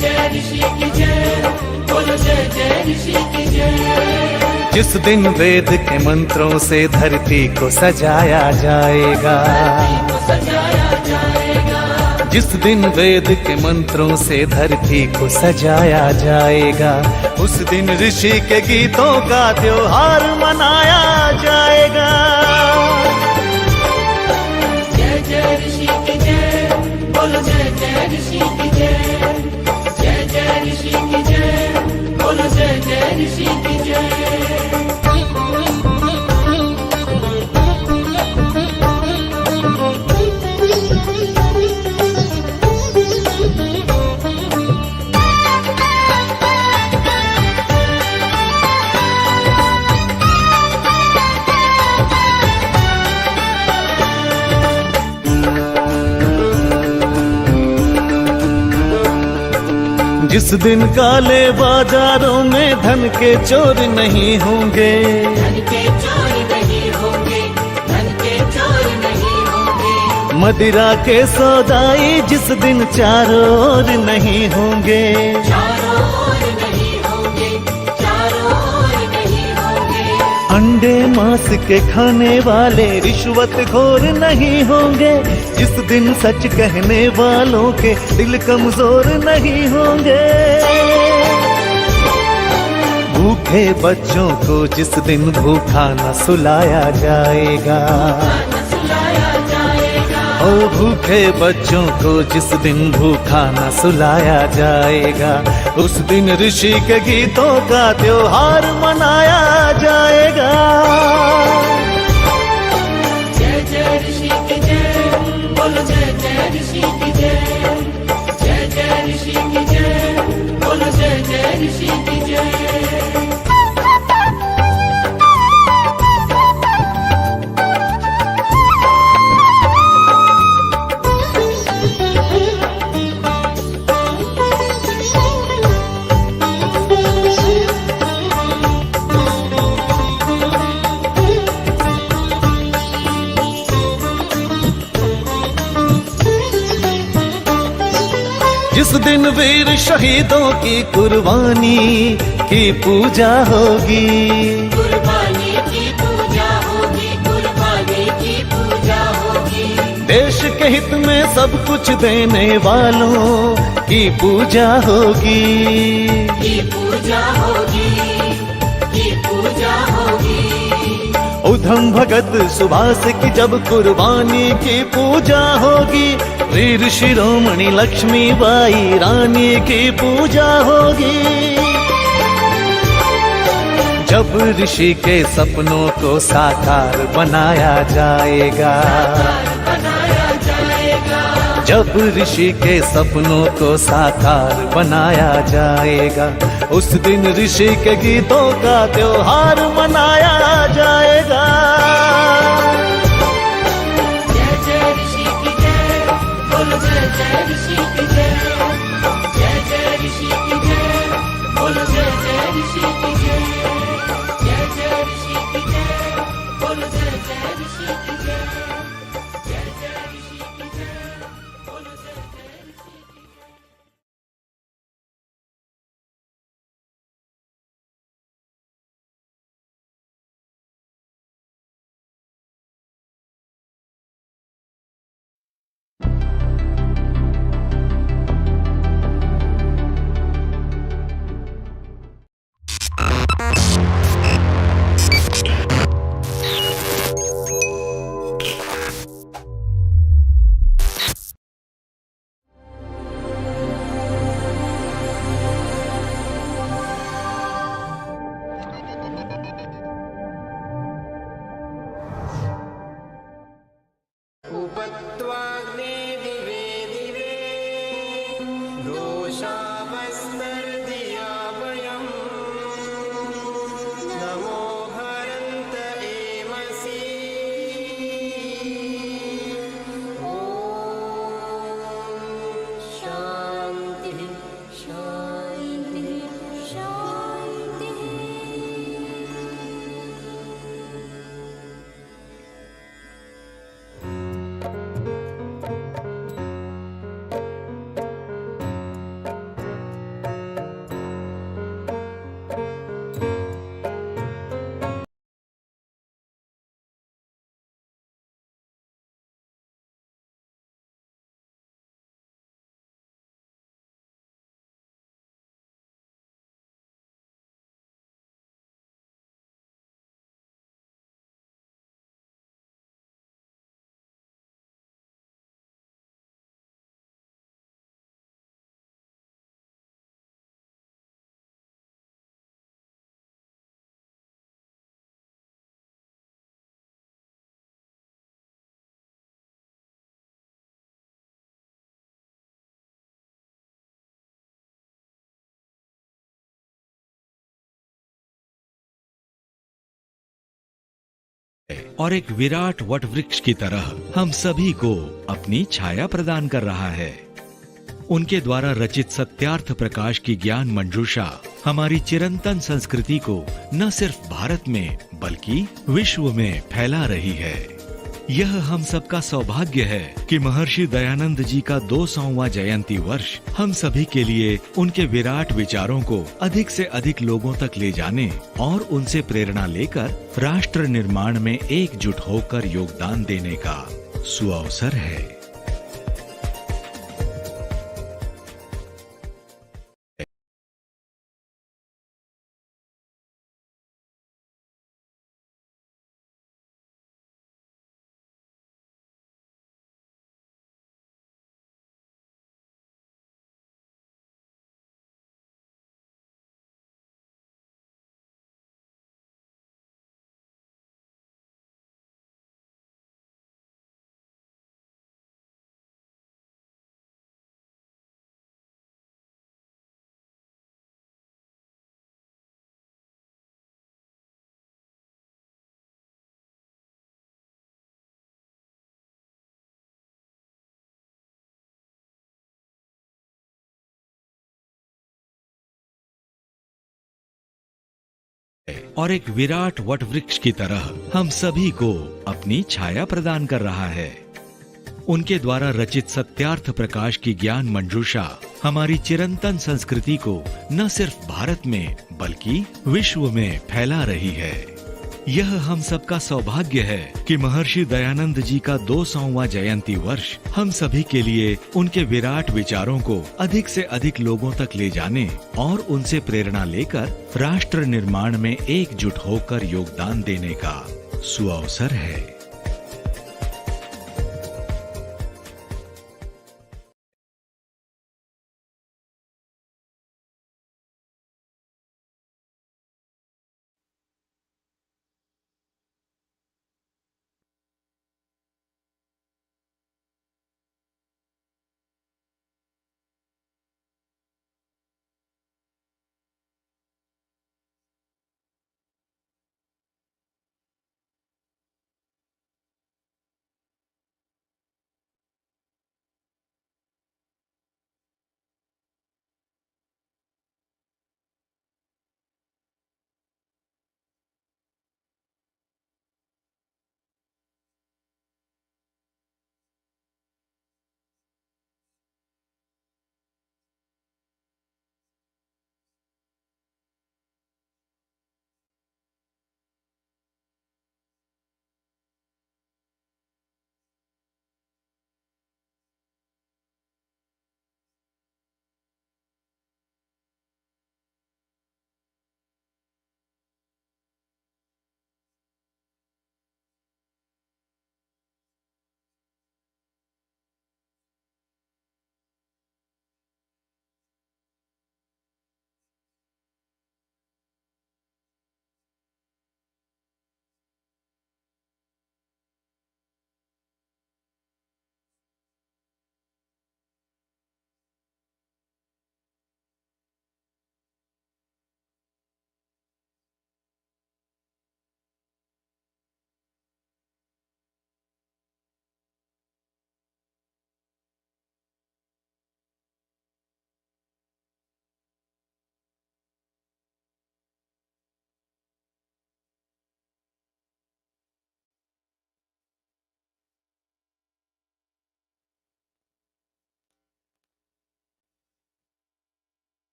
जय ऋषि की जय, बोलो जय जय ऋषि की जय। जिस दिन वेद के मंत्रों से धरती को सजाया जाएगा, जिस दिन वेद के मंत्रों से धरती को सजाया जाएगा, उस दिन ऋषि के गीतों का त्योहार मनाया जाएगा। जय जय ऋषि की जय, बोलो जय जय ऋषि की जय। जय जय ऋषि की जय, बोलो जय जय ऋषि की जय। जिस दिन काले बाजारों में धन के चोर नहीं होंगे, धन के चोर नहीं होंगे, धन के चोर नहीं होंगे। मदिरा के सौदाई जिस दिन चारों ओर नहीं होंगे, चारों ओर नहीं होंगे, चारों ओर नहीं होंगे। अंडे मांस के खाने वाले रिश्वत खोर नहीं होंगे, जिस दिन सच कहने वालों के दिल कमजोर नहीं होंगे। भूखे बच्चों को जिस दिन भूखा न सुलाया जाएगा, ओ भूखे बच्चों को जिस दिन भूखा न सुलाया जाएगा, उस दिन ऋषि के गीतों का त्योहार मनाया जाएगा। जय जय ऋषि की जय, बोलो जय जय ऋषि की जय। जय जय ऋषि की जय, बोलो जय जय ऋषि की जय। जिस दिन वीर शहीदों की कुर्बानी की पूजा होगी, कुर्बानी की पूजा होगी, कुर्बानी की पूजा होगी। देश के हित में सब कुछ देने वालों की पूजा होगी, की पूजा होगी, की पूजा होगी। उधम भगत सुभाष की जब कुर्बानी की पूजा होगी, वीर शिरोमणि लक्ष्मीबाई रानी की पूजा होगी। जब ऋषि के सपनों को साकार बनाया जाएगा, जब ऋषि के सपनों को साकार बनाया जाएगा, उस दिन ऋषि के गीतों का त्योहार मनाया जाएगा। जय जय ऋषि की जय, बोलो जय जय ऋषि की जय। जय जय ऋषि की जय, बोलो जय जय ऋषि की जय। जय जय ऋषि की जय, बोलो जय जय ऋषि की जय। जय जय ऋषि की जय, बोलो जय जय ऋषि की जय। उपत्वाग्ने दिवे दिवे दोषावस्मर्दिया वयम् नमो हरन्त एमसि ॐ शान्तिः शान्तिः शान्तिः। और एक विराट वटवृक्ष की तरह हम सभी को अपनी छाया प्रदान कर रहा है। उनके द्वारा रचित सत्यार्थ प्रकाश की ज्ञान मंजूषा हमारी चिरंतन संस्कृति को न सिर्फ भारत में बल्कि विश्व में फैला रही है। यह हम सबका सौभाग्य है कि महर्षि दयानंद जी का 200वां जयंती वर्ष हम सभी के लिए उनके विराट विचारों को अधिक से अधिक लोगों तक ले जाने और उनसे प्रेरणा लेकर राष्ट्र निर्माण में एकजुट होकर योगदान देने का सुअवसर है। और एक विराट वटवृक्ष की तरह हम सभी को अपनी छाया प्रदान कर रहा है। उनके द्वारा रचित सत्यार्थ प्रकाश की ज्ञान मंजूषा हमारी चिरंतन संस्कृति को न सिर्फ भारत में बल्कि विश्व में फैला रही है। यह हम सबका सौभाग्य है कि महर्षि दयानंद जी का 200वां जयंती वर्ष हम सभी के लिए उनके विराट विचारों को अधिक से अधिक लोगों तक ले जाने और उनसे प्रेरणा लेकर राष्ट्र निर्माण में एकजुट होकर योगदान देने का सुअवसर है।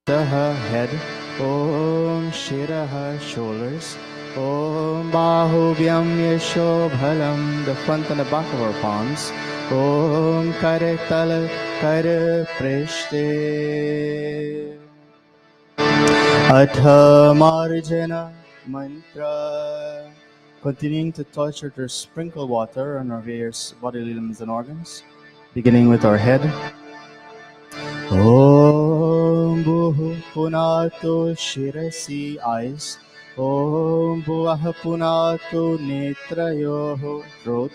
head. Om Shirah, shoulders. Om Bahuvyam Yasho Bhalam, the front and the back of our palms. Om Karatala Kara Prishte. Atha Marjana Mantra. Continuing to touch or to sprinkle water on our various bodily limbs and organs, beginning with our head. Om Bhuh Punato Shirasi, eyes. Om Bhuah Punato Netrayoho, throat.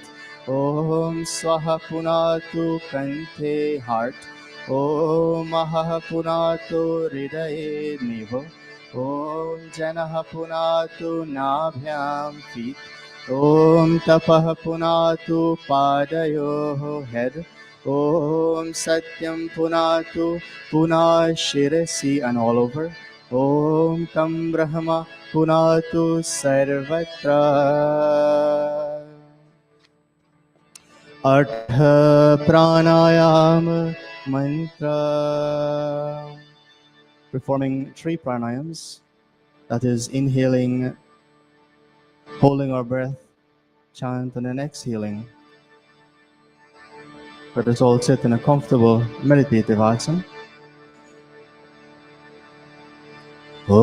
Om Swaha Punato Kante, heart. Om Mahah Punato Hridaye, navel. Om Janah Punato Nabhyam, feet. Om Tapah Punato Padayoho, head. Om Satyam Punatu Puna Shirasi, and all over. Om Tam Brahma Punatu Sarvatra. Artha Pranayama Mantra. Performing 3 pranayams, that is inhaling, holding our breath, chant, and then exhaling. Let us all sit in a comfortable meditative asana. Om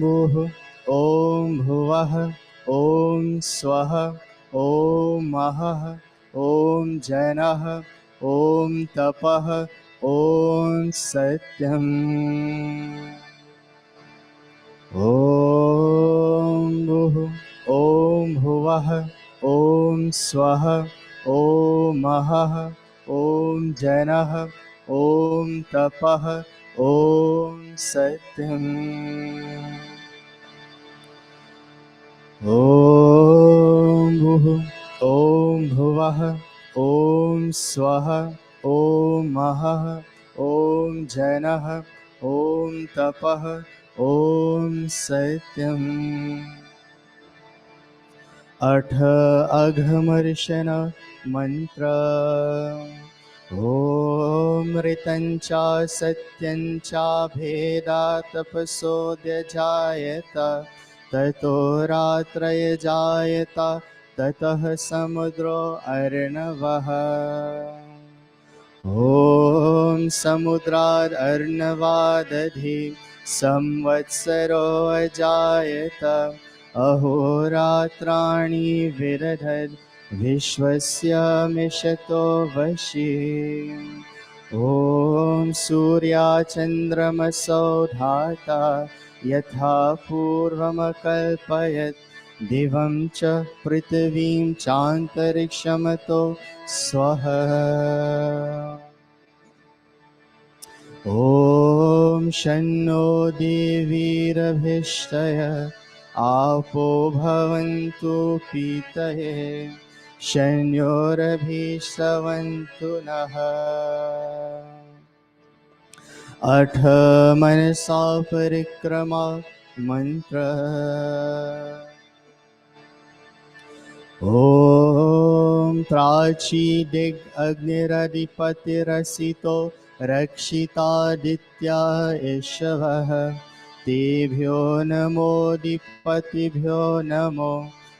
Bhuh, Om Bhuvah, Om Swaha, Om Mahah, Om Janah, Om Tapah, Om Satyam. Om Bhuh, Om Bhuvah, Om Swaha, Om Mahah, Om Janah, Om Tapah, Om Satyam. Om Bhuh, Om Bhuvah, Om Swaha, Om Mahah, Om Janah, Om Tapah, Om Satyam. Atha Aghamarshana Mantra. Om Ritancha Satyancha Bheda Tapasodya Jayata Tato Ratraya Jayata Tatah Samudro Arnavaha. Om Samudrad Arnavadadhi Samvatsaro Ajayata Ahoratrani Viradhad Vishwasya Mishato Vashi. Om Surya Chandramaso Dhata Yatha Purvam Kalpayat Divam Cha Prithvim Chantarikshamato Swaha. Om Shanno Devirabhishtaya Apo Bhavantu Pitaye Shanyorabhishavantu Naha. Atha Manasa Parikrama Mantra. Om Prachi Dig Agniradipati Rakshita Ditya Ishavah Tebhyo Namo Dipatibhyo Namo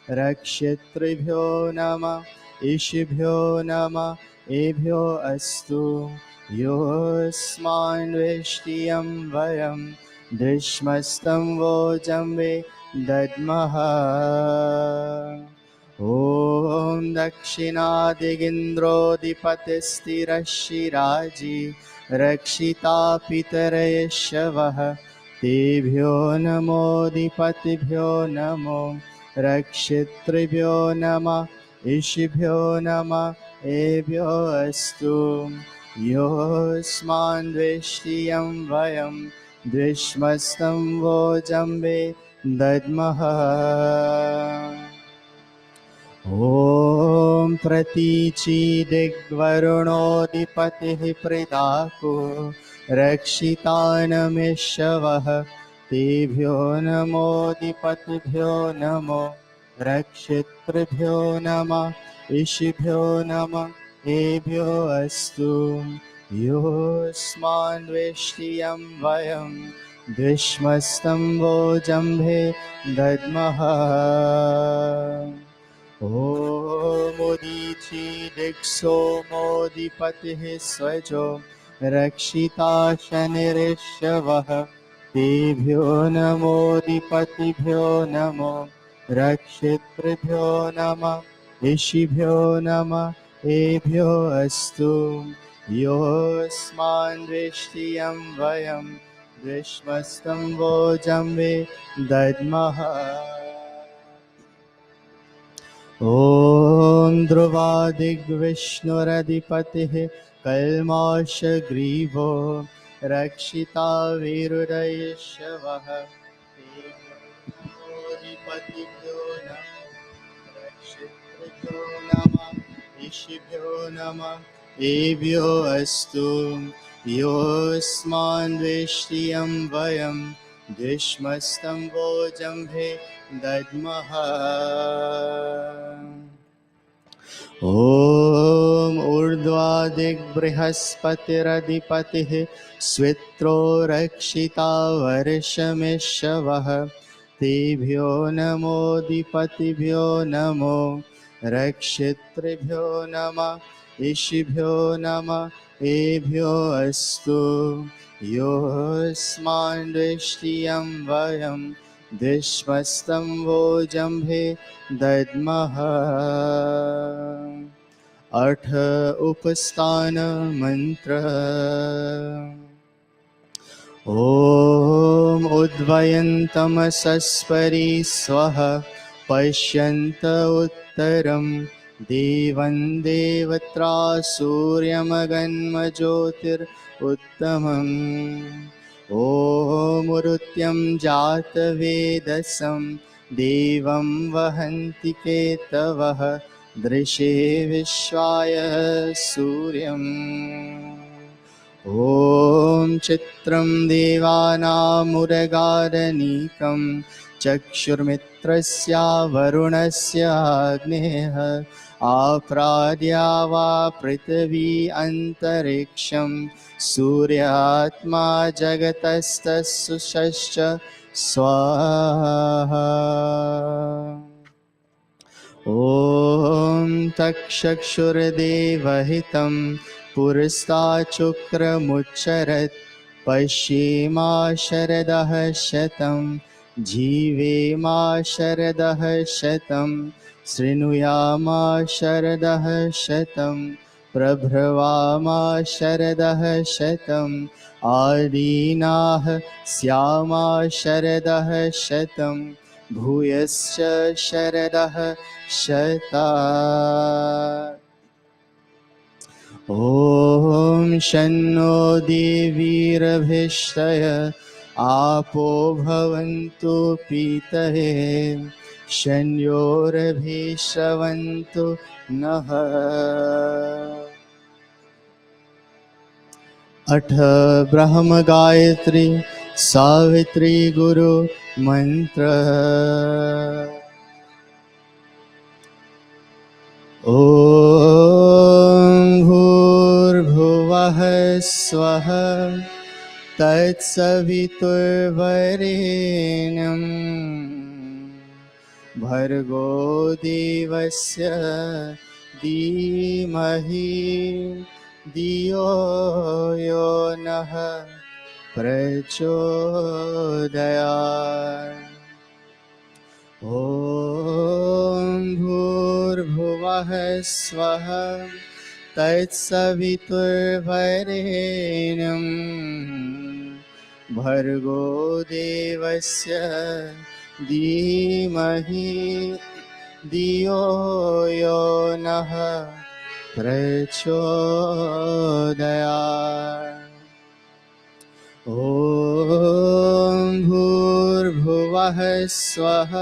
Rakshitribhyo Nama Ishibhyo Nama Ebhyo Astu Yosman Vishtiyam Vayam Drishmastam Vojambe Dadmaha. Om Dakshinadigendro Dipatestirashiraji Rakshita Pitare Shavah Tebhyo Namo Dipatibhyo Namo Rakshitribhyo Nama Ishibhyo Nama Ebhyo Astu Yosman Vishtiyam Vayam Drishmastam Vojambe Dadmaha. Om Pratichi Digvarunodipati Pridaku Rakshitanamishavah Tebhyo Namo Dipatibhyo Namo Rakshitribhyo Nama Ishibhyo Nama Ebhyo Astu योऽस्मान्वेष्टियं वयं द्विष्मस्तं वो जम्भे दद्मः मोदीची दिक्षो मोदिपतिः स्वजो रक्षिता शनिरिष्यवः तेभ्यो नमोदिपतिभ्यो नमो रक्षितृभ्यो नमः ऋषिभ्यो नमः एभ्यो अस्तु योऽस्मान्वेष्टियं वयं विश्वस्तं वो जम्बे दद्मः ॐ ध्रुवादिग्विष्णुरधिपतिः कल्माशग्रीवो रक्षिता वीरुरयिष्यवः तेभ्यो नमो रक्षितृभ्यो नमः ऋषिभ्यो नमः एभ्यो अस्तु योऽस्मान्वेष्टियं वयं द्विष्मस्तं वो जम्भे दद्मः ॐ ऊर्ध्वादिग्बृहस्पतिरधिपतिः स्वित्रो रक्षिता वर्षमिष्यवः तेभ्यो नमोऽधिपतिभ्यो नमो रक्षितृभ्यो नमः ऋषिभ्यो नमः एभ्यो अस्तु योऽस्मान्वेष्टियं वयं द्विष्मस्तं वो जम्भे दद्मः अठ उपस्थान मंत्र ॐ उद्वयन्तमसस्परि स्वः पश्यन्त उत्तरं देवं देवत्रा सूर्यमगन्मज्योतिरुत्तमम् ॐ मृत्यं जातवेदसं देवं वहन्ति केतवः दृशे विश्वाय सूर्यम् ॐ चित्रं देवानामुरगारनीकं चक्षुर्मित्रस्य वरुणस्य अग्नेः आप्राद्या वा पृथिवी अन्तरिक्षं सूर्यात्मा जगतस्तस्सुषश्च स्वाहा ॐ तक्षक्षुर्देवहितं पुरस्ताचुक्रमुच्चरत् पश्येमा शरदः शतं जीवेमा शरदः शतं शृणुयामा शरदः शतं प्रभ्रवामा शरदः शतम् आदीनाः स्यामा शरदः शतं भूयश्च शरदः शता ॐ शन्नो देवीरभिष्टय आपो भवन्तु पीतये शन्योरभिश्रवन्तु नः अठ ब्रह्म गायत्री सावित्री गुरु मंत्र ॐ भूर्भुवः स्वः तत्सवितुर्वरेण्यं भर्गो देवस्य धीमहि धियो यो नः प्रचोदयात् ॐ भूर्भुवः स्वः तत्सवितुर्वरेण्यं भर्गो देवस्य धीमहि धियो यो नः प्रचोदयात् ॐ भूर्भुवः स्वः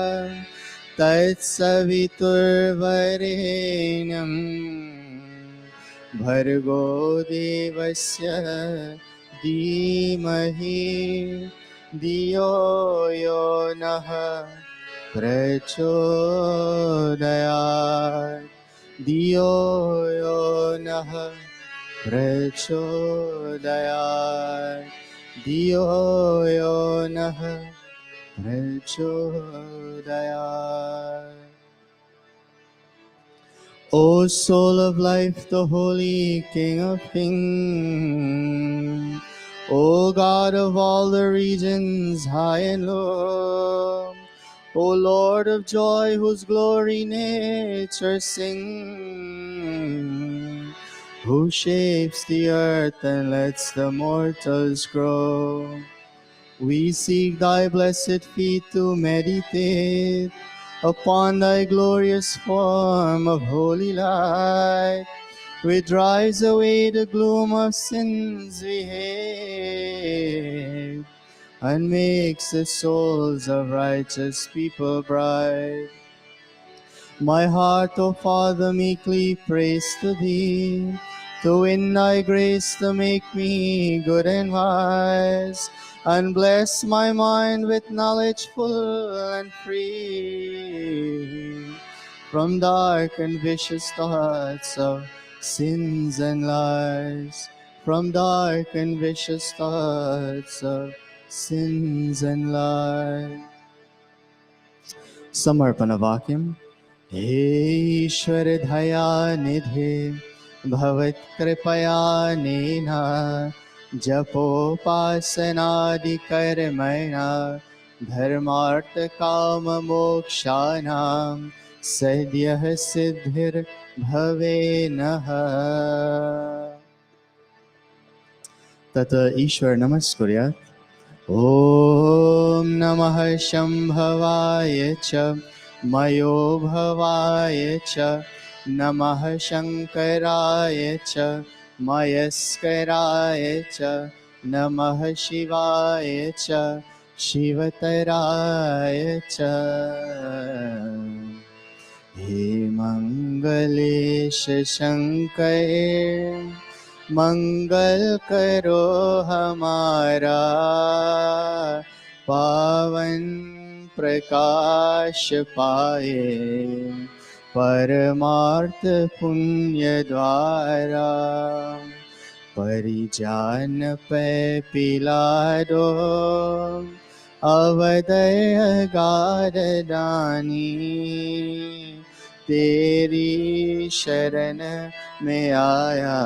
तत्सवितुर्वरेण्यं भर्गो देवस्य धीमहि धियो यो नः प्रचोदयात् धियो यो नः प्रचोदयात् धियो यो नः प्रचोदयात्. O soul of life, the holy King of kings, O God of all the regions high and low, O Lord of joy, whose glory nature sings, who shapes the earth and lets the mortals grow. We seek thy blessed feet to meditate upon thy glorious form of holy light, which drives away the gloom of sins we hate, and makes the souls of righteous people bright. My heart, O Father, meekly prays to thee, to win thy grace to make me good and wise, and bless my mind with knowledge full and free from dark and vicious thoughts of sins and lies, from dark and vicious thoughts of sins and lies. समर्पणवाक्यम् हे ईश्वर दयानिधे भवत्कृपयानेन जपोपासनादिकर्मणा धर्मार्थकाममोक्षाणां सद्यः सिद्धिर्भवे नः. तत ईश्वर नमस्कुर्यात्. ॐ नमः शम्भवाय च मयो भवाय च नमः शङ्कराय च मयस्कराय च नमः शिवाय च शिवतराय च. हे मङ्गलेश शङ्कर मंगल करो हमारा, पावन प्रकाश पाए परमार्थ पुण्य द्वारा. परिजान पे पिलारो अवदय गारदानी, तेरी शरण में आया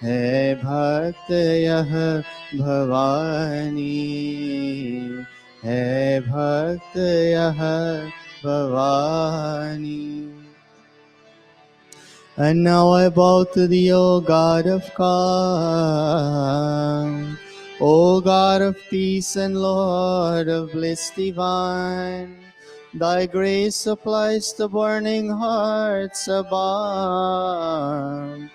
है भक्त यह भवानी, है भक्त यह Bhavani. And now I bow to thee, O God of calm, O God of peace and Lord of bliss divine. Thy grace supplies to burning hearts a balm.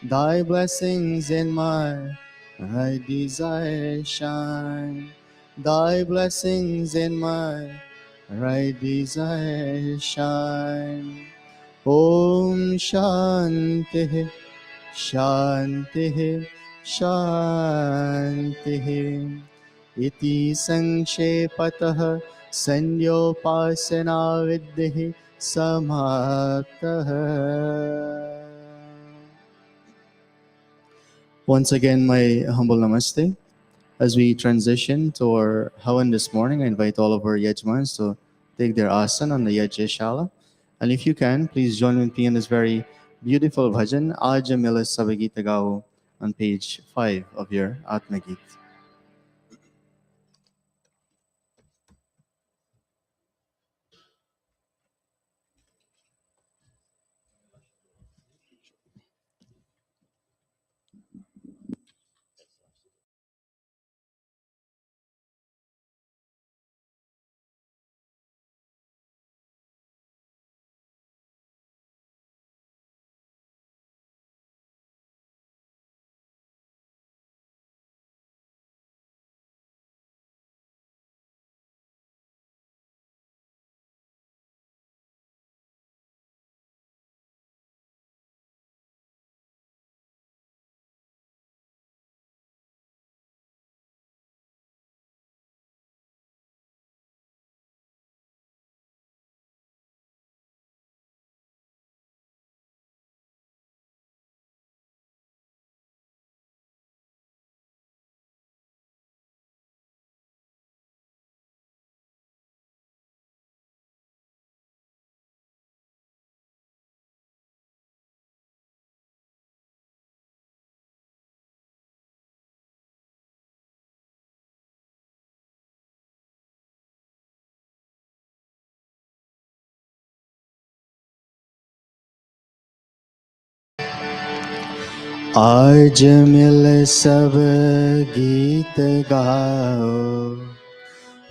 Thy blessings in my right desire shine. Thy blessings in my right desire shine. Om Shanti Shanti Shanti. Iti Sankshepatāh Sanyopāsana Viddhi Samaptah. Once again, my humble namaste. As we transition to our Havan this morning, I invite all of our Yajmans to take their asana on the Yajyashala. And if you can, please join with me in this very beautiful bhajan, Aja Mila Sabagita Gao, on page 5 of your Atmagit. आज मिल सब गीत गाओ,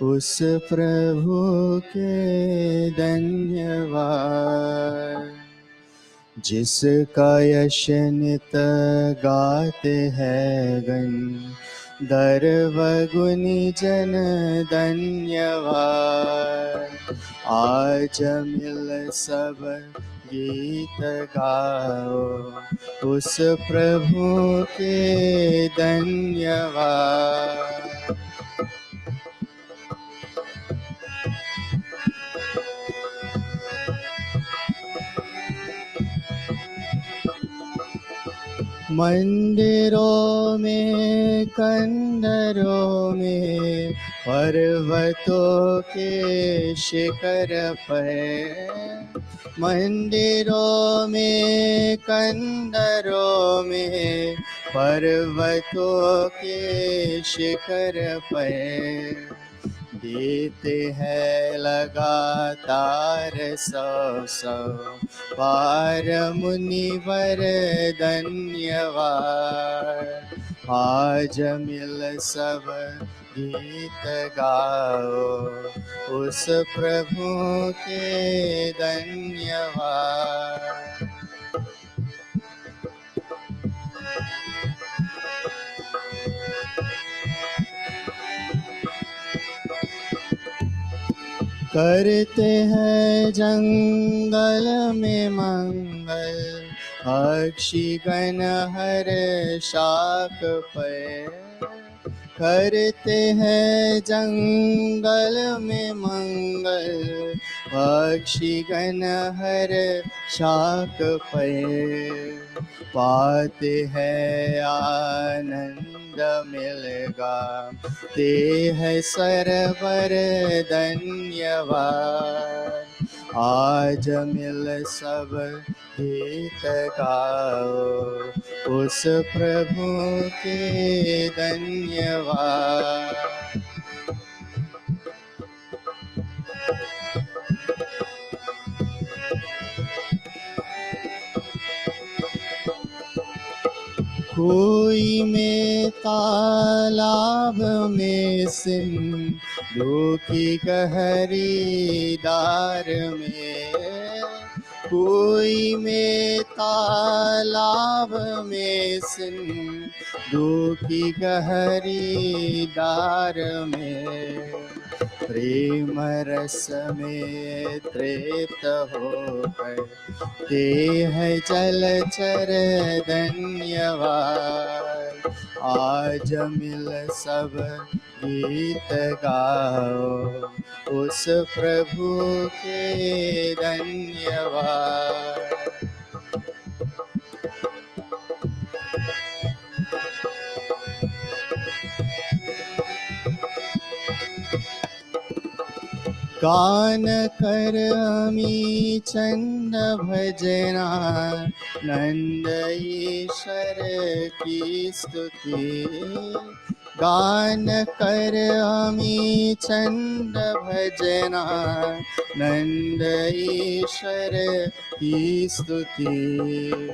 उस प्रभु के धन्यवाद। जिसका यश नित गाते हैं गण, दर्व गुनी जन धन्यवाद। आज मिल सब गीत गाओ, उस प्रभु के धन्यवाद। मंदिरों में कंदरों में, पर्वतों के शिखर पर। मंदिरों में कंदरों में, पर्वतों के शिखर पर। देते हैं लगातार सौ सौ पार मुनिवर धन्यवाद। आज मिल सब गीत गाओ, उस प्रभु के धन्यवाद। करते हैं जंगल में मंगल, पक्षी गण हर शाख पर। करते हैं जंगल में मंगल, पक्षी गण हर शाख पर। पाते हैं आनंद मिलेगा, ते है सरवर धन्यवाद। आज मिल सब गीत गाओ, उस प्रभु के धन्यवाद। कोई में तालाब में सिंधु की गहरी धार में। कोई में तालाब में सिंधु की गहरी धार में। प्रेम रस में तृप्त होकर, ते है जलचर धन्यवाद। आज मिल सब गीत गाओ, उस प्रभु के धन्यवाद। गान कर अमी चंद भजना, नंद ईश्वर की स्तुति। गान कर अमी चंद भजना, नंद ईश्वर की स्तुति।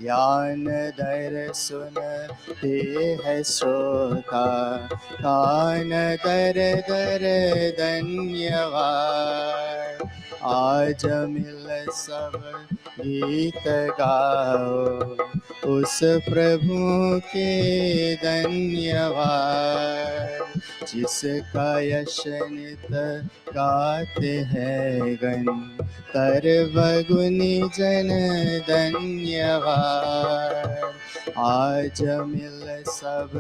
ज्ञान दर सुनते है श्रोता, कान दर दर धन्यवाद। आज मिल सब गीत गाओ, उस प्रभु के धन्यवाद। जिसका यश नित गाते हैं गण, सर्व गुनी जन धन्यवाद। आज मिल सब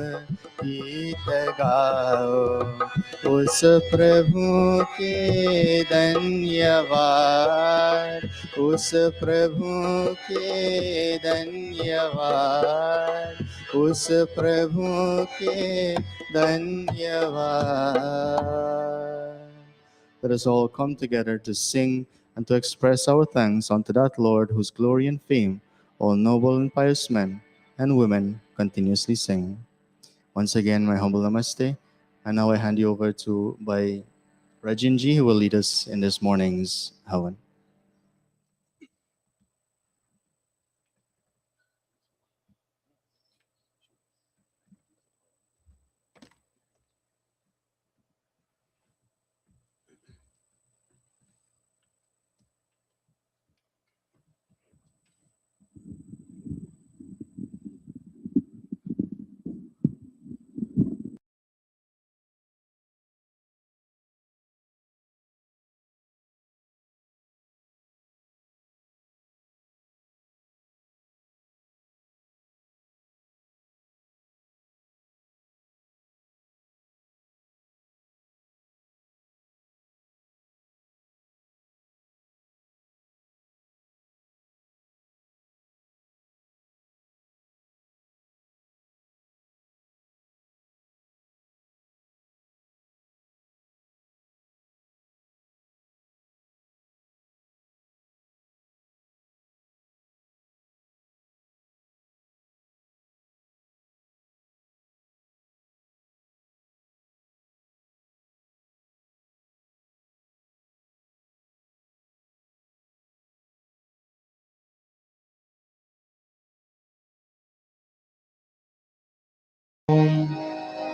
गीत गाओ, उस प्रभु के धन्यवाद। उस प्रभु के धन्यवाद। उस प्रभु के धन्यवाद। Let us all come together to sing and to express our thanks unto that Lord whose glory and fame all noble and pious men and women continuously sing. Once again, my humble namaste. And now I hand you over to by Rajinji, who will lead us in this morning's Havan.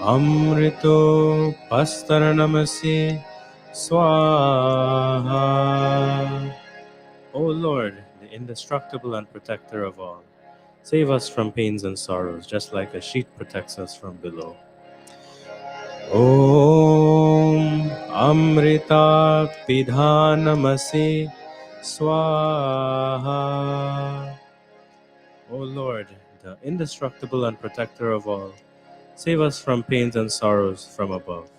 Amrito pastaranamasi swaha. O Lord, the indestructible and protector of all, save us from pains and sorrows, just like a sheet protects us from below. Om Amrita Pidhanamasi Swaha. O Lord, the indestructible and protector of all, save us from pains and sorrows from above.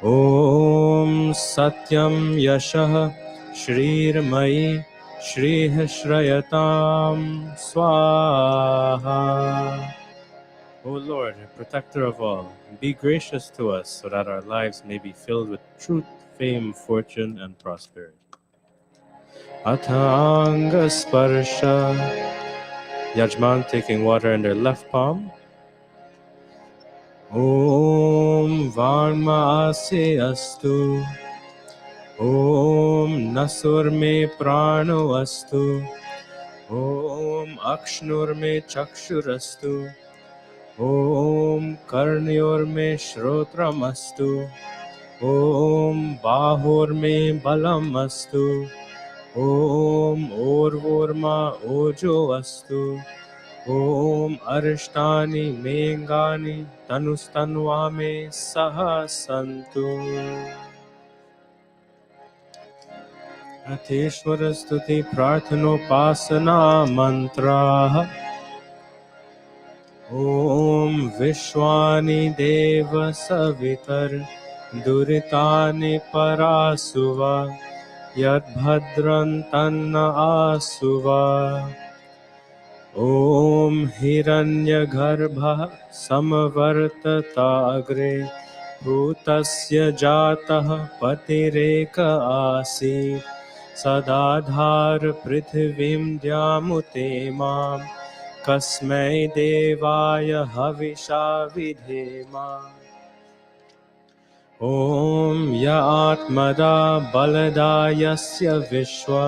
Om Satyam Yashah Shrirmayi Shrih Shrayatam Swaha. O Lord, protector of all, be gracious to us so that our lives may be filled with truth, fame, fortune, and prosperity. Atanga Sparsha. Yajman taking water in their left palm. Om Varma Ase Astu. Om Nasur Me Prano Astu. Om Akshnur Me Chakshurastu. Om Karnyor Me Shrotramastu. Om Bahur Me Balam Astu. Om Orvorma Ojo Astu. Om Arishtani Mengani Tanustanva Me Saha Santu. Ateshwara Stuti Prarthanopasana Mantra. Om Vishwani Deva Savitar Duritani Parasuva Yadbhadran Tanna Asuva. Om Hiranyagarbha Samavartatagre Bhutasya Jatah Patireka Asi Sadadhar Prithvim Dyamute Mam Kasmai Devaya Havisha Vidhema. Om Ya Atmada Balada Yasya Vishwa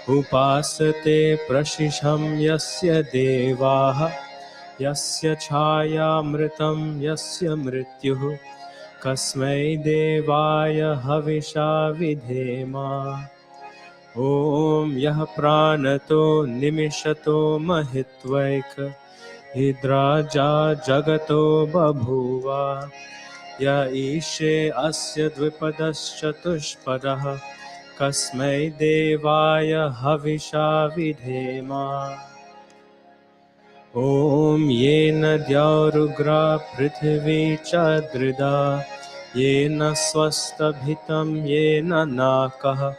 Upasate Prashisham Yasya Devaha Yasya Chaya Mritam Yasya Mrityuh Kasmai Devaya Havisha Vidhema. Om Yah Pranato Nimishato Mahitvaika Hidraja Jagato Babhuva Ya Ishe Asya Dvipadaschatuspadah Kasmai Devaya Havisha Vidhema. Om Yena Dhyarugra Prithvi Chadrida Yena Swastabhitam Yena Nakah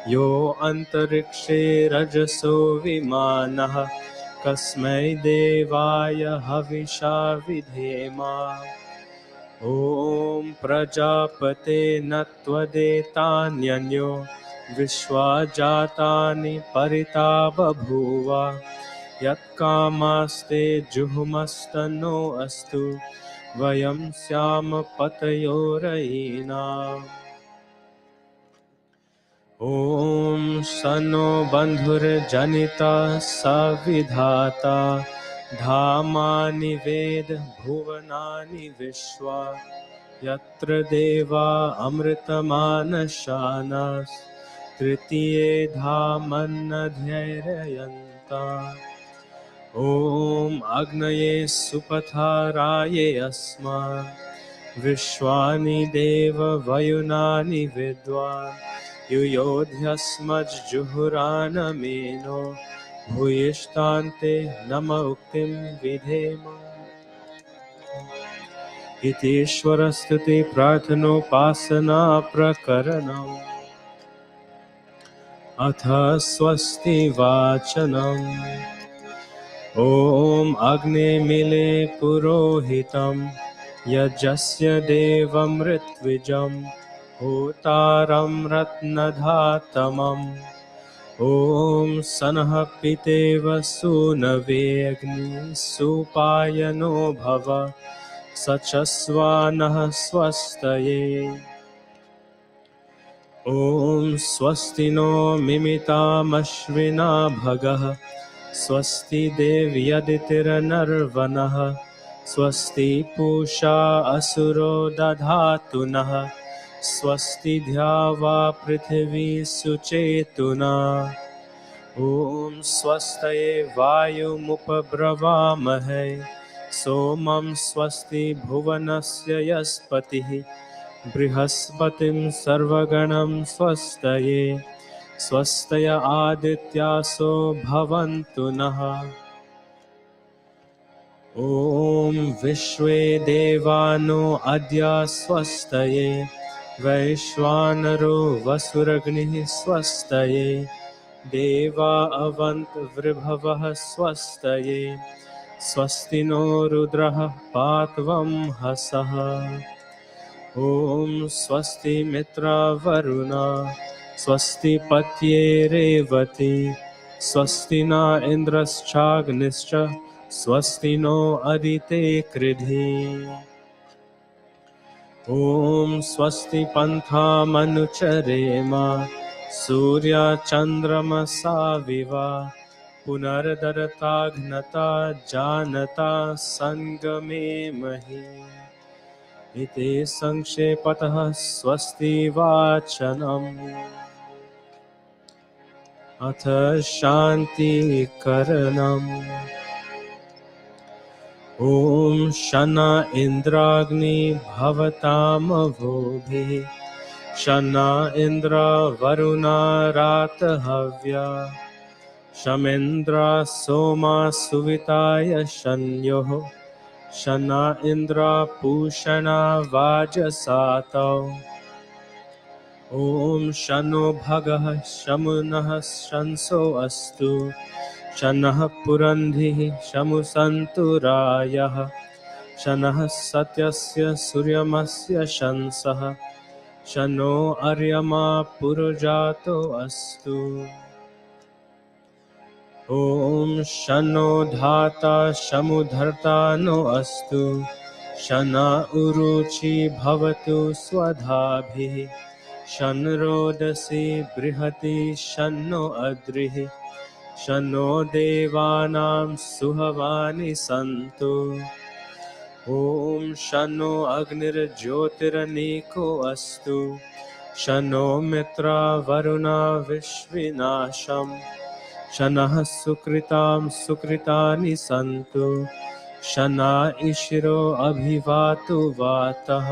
Yo Antarikshe Rajaso Vimanah Kasmai Devaya Havisha Vidhema. Om Prajapate Natvadetanyanyo Vishwajatani Parita Babhuva Yat Kamaste Juhumastano Astu Vayam Syama Patayoraina. Om Sano Bandhur Janita Savidhata Dhamani Ved Bhuvanani Vishwa Yatra Deva Amritamanashanas Tritiye Dhamanadhyayanta. Om Agnaye Supatharaye Asma Vishwani Deva Vayunani Vidwan Yuyodhyasmaj Juhurana Meno Bhuyishtante Nama Uktim Vidhema. Itishwarastuti Prarthanopasana Prakaranam Atha Swasti Vachanam. Om Agne Mile Purohitam Yajasya Devam Ritvijam Hotaram Ratnadhatamam. Om Sanah Piteva Sunave Agni Supayano Bhava Sachasvanah Swastaye. Om Swastino Mimitam Ashvina Bhagah Swasti Devyaditir Narvanah स्वस्ति पूषा असुरो दधातु नः स्वस्ति द्यावा पृथिवी सुचेतुना ॐ स्वस्तये वायुमुपब्रवामहे सोमं स्वस्ति भुवनस्य यस्पतिः बृहस्पतिं सर्वगणं स्वस्तये स्वस्तय आदित्यासो भवन्तु नः ॐ विश्वे देवानो अद्य स्वस्तये वैश्वानरो वसुरग्निः स्वस्तये देवा अवन्तवृभवः स्वस्तये स्वस्ति नो रुद्रः पात्वं हसः ॐ स्वस्ति मित्रवरुणा स्वस्ति पत्ये रेवती स्वस्ति न इन्द्रश्चाग्निश्च स्वस्ति नो अदिते कृधि ॐ स्वस्ति पन्थामनुचरेम सूर्यचन्द्रमसाविव पुनर्दरताघ्नता जानता सङ्गमे महि इति संक्षेपतः स्वस्ति वाचनम् अथ शान्तिकरणम् ॐ शन इन्द्राग्नि भवतामवोभिः शन इन्द्र वरुणा रातहव्या शमेन्द्र सोमा सुविताय शन्योः शन इन्द्र पूषणा वाजसातौ ॐ शनो भगः शमुनः शंसो अस्तु शनः पुरन्धिः शमुसन्तु रायः शनः सत्यस्य सूर्यमस्य शंसः शनो अर्यमा पुरुजातो अस्तु ॐ शनो धाता शमुधर्ता नो अस्तु शन उरुचि भवतु स्वधाभिः शन रोदसी बृहति शन्नो अद्रिः शनो देवानां सुहवानि सन्तु ॐ शनो अग्निर्ज्योतिरनीको अस्तु शनो मित्रा वरुणा विश्विनाशम् शनः सुकृतां सुकृतानि सन्तु शना इशिरो अभिवातु वातः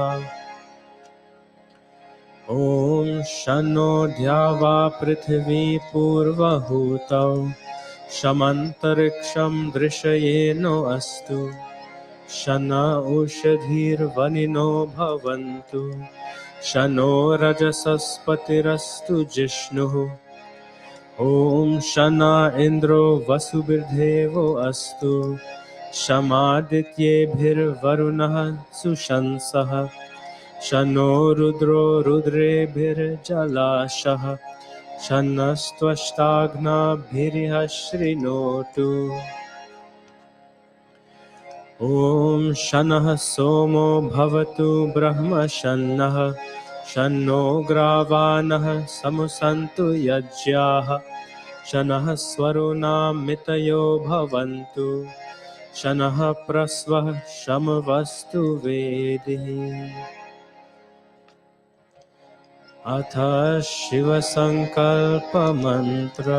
ॐ शनो द्यावा पृथिवी पूर्वहूतौ शमन्तरिक्षं दृशयेनो अस्तु शन औषधीर्वनिनो भवन्तु शनो रजसस्पतिरस्तु जिष्णुः ॐ शना इन्द्रो वसुभिर्देवो अस्तु शमादित्येभिर्वरुणः सुशंसः शनो रुद्रो रुद्रेभिर्जलाशः शनस्त्वष्टाघ्नाभिरिह शृणोतु ॐ शनः सोमो भवतु ब्रह्मशन्नः शन्नो ग्रावाणः समुसन्तु यज्ञाः शनः स्वरुणामितयो भवन्तु शनः प्रस्वः शमवस्तु वेदिः अथ शिवसङ्कल्पमन्त्र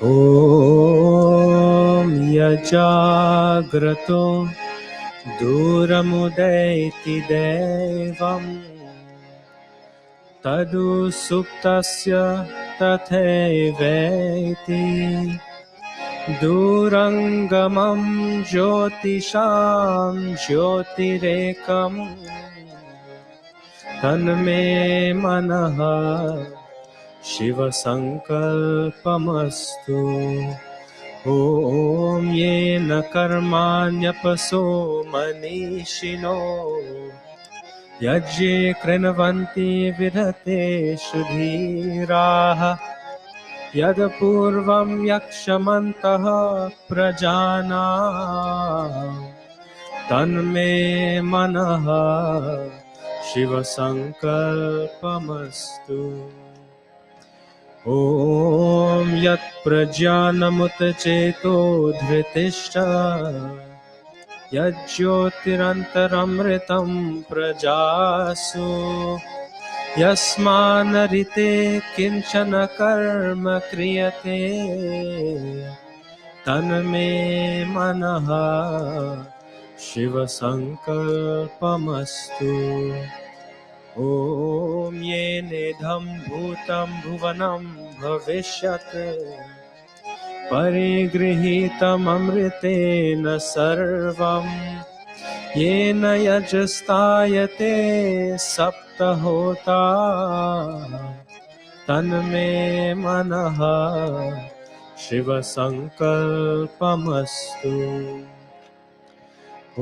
ॐ यजाग्रतो दूरमुदैति दैवम् तदु सुप्तस्य तथैवैति दूरङ्गमं ज्योतिषां ज्योतिरेकम् तन्मे मनः शिवसङ्कल्पमस्तु ॐ येन कर्माण्यपसो मनीषिणो यज्ञे कृण्वन्ति विदतेषु धीराः यत्पूर्वं यक्षमन्तः प्रजानां तन्मे मनः शिवसङ्कल्पमस्तु ॐ यत्प्रज्ञानमुतचेतो धृतिष्ठ यज्ज्योतिरन्तरमृतं प्रजासु यस्मानरिते किञ्चन कर्म क्रियते तन्मे मनः शिवसङ्कल्पमस्तु ॐ येनेदं भूतं भुवनं भविष्यत् परिगृहीतममृतेन सर्वं येन यजस्तायते सप्तहोता तन्मे मनः शिवसङ्कल्पमस्तु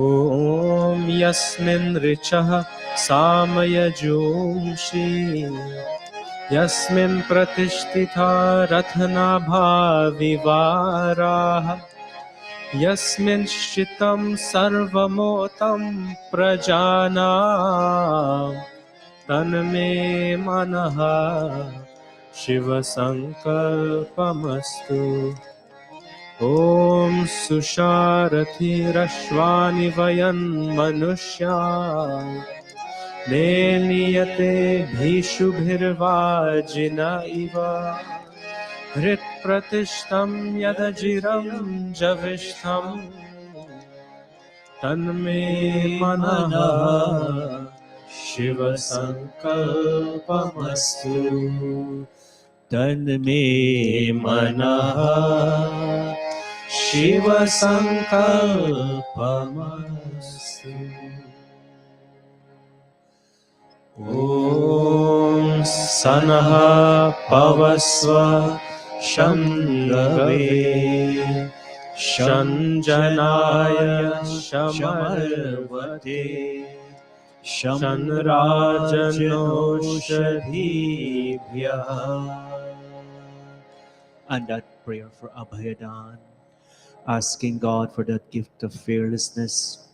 ॐ यस्मिन् ऋचः सामयजोंषि यस्मिन् प्रतिष्ठिता रत्नाभा विवाराः यस्मिंश्चितं सर्वमोतं प्रजानां तन्मे मनः शिवसङ्कल्पमस्तु ॐ सुषारथिरश्वानि वयन् मनुष्या नेनीयते भीषुभिर्वाजिन इव हृत्प्रतिष्ठं यदजिरं जविष्ठं तन्मे मनः शिवसङ्कल्पमस्तु तन्मे मनः शिवसङ्कल्पमस्तु ॐ सनः पवस्व शम्भवे शञ्जनाय शमर्वते शनराजनोषधीभ्यः. And that prayer for Abhayadan, asking God for that gift of fearlessness.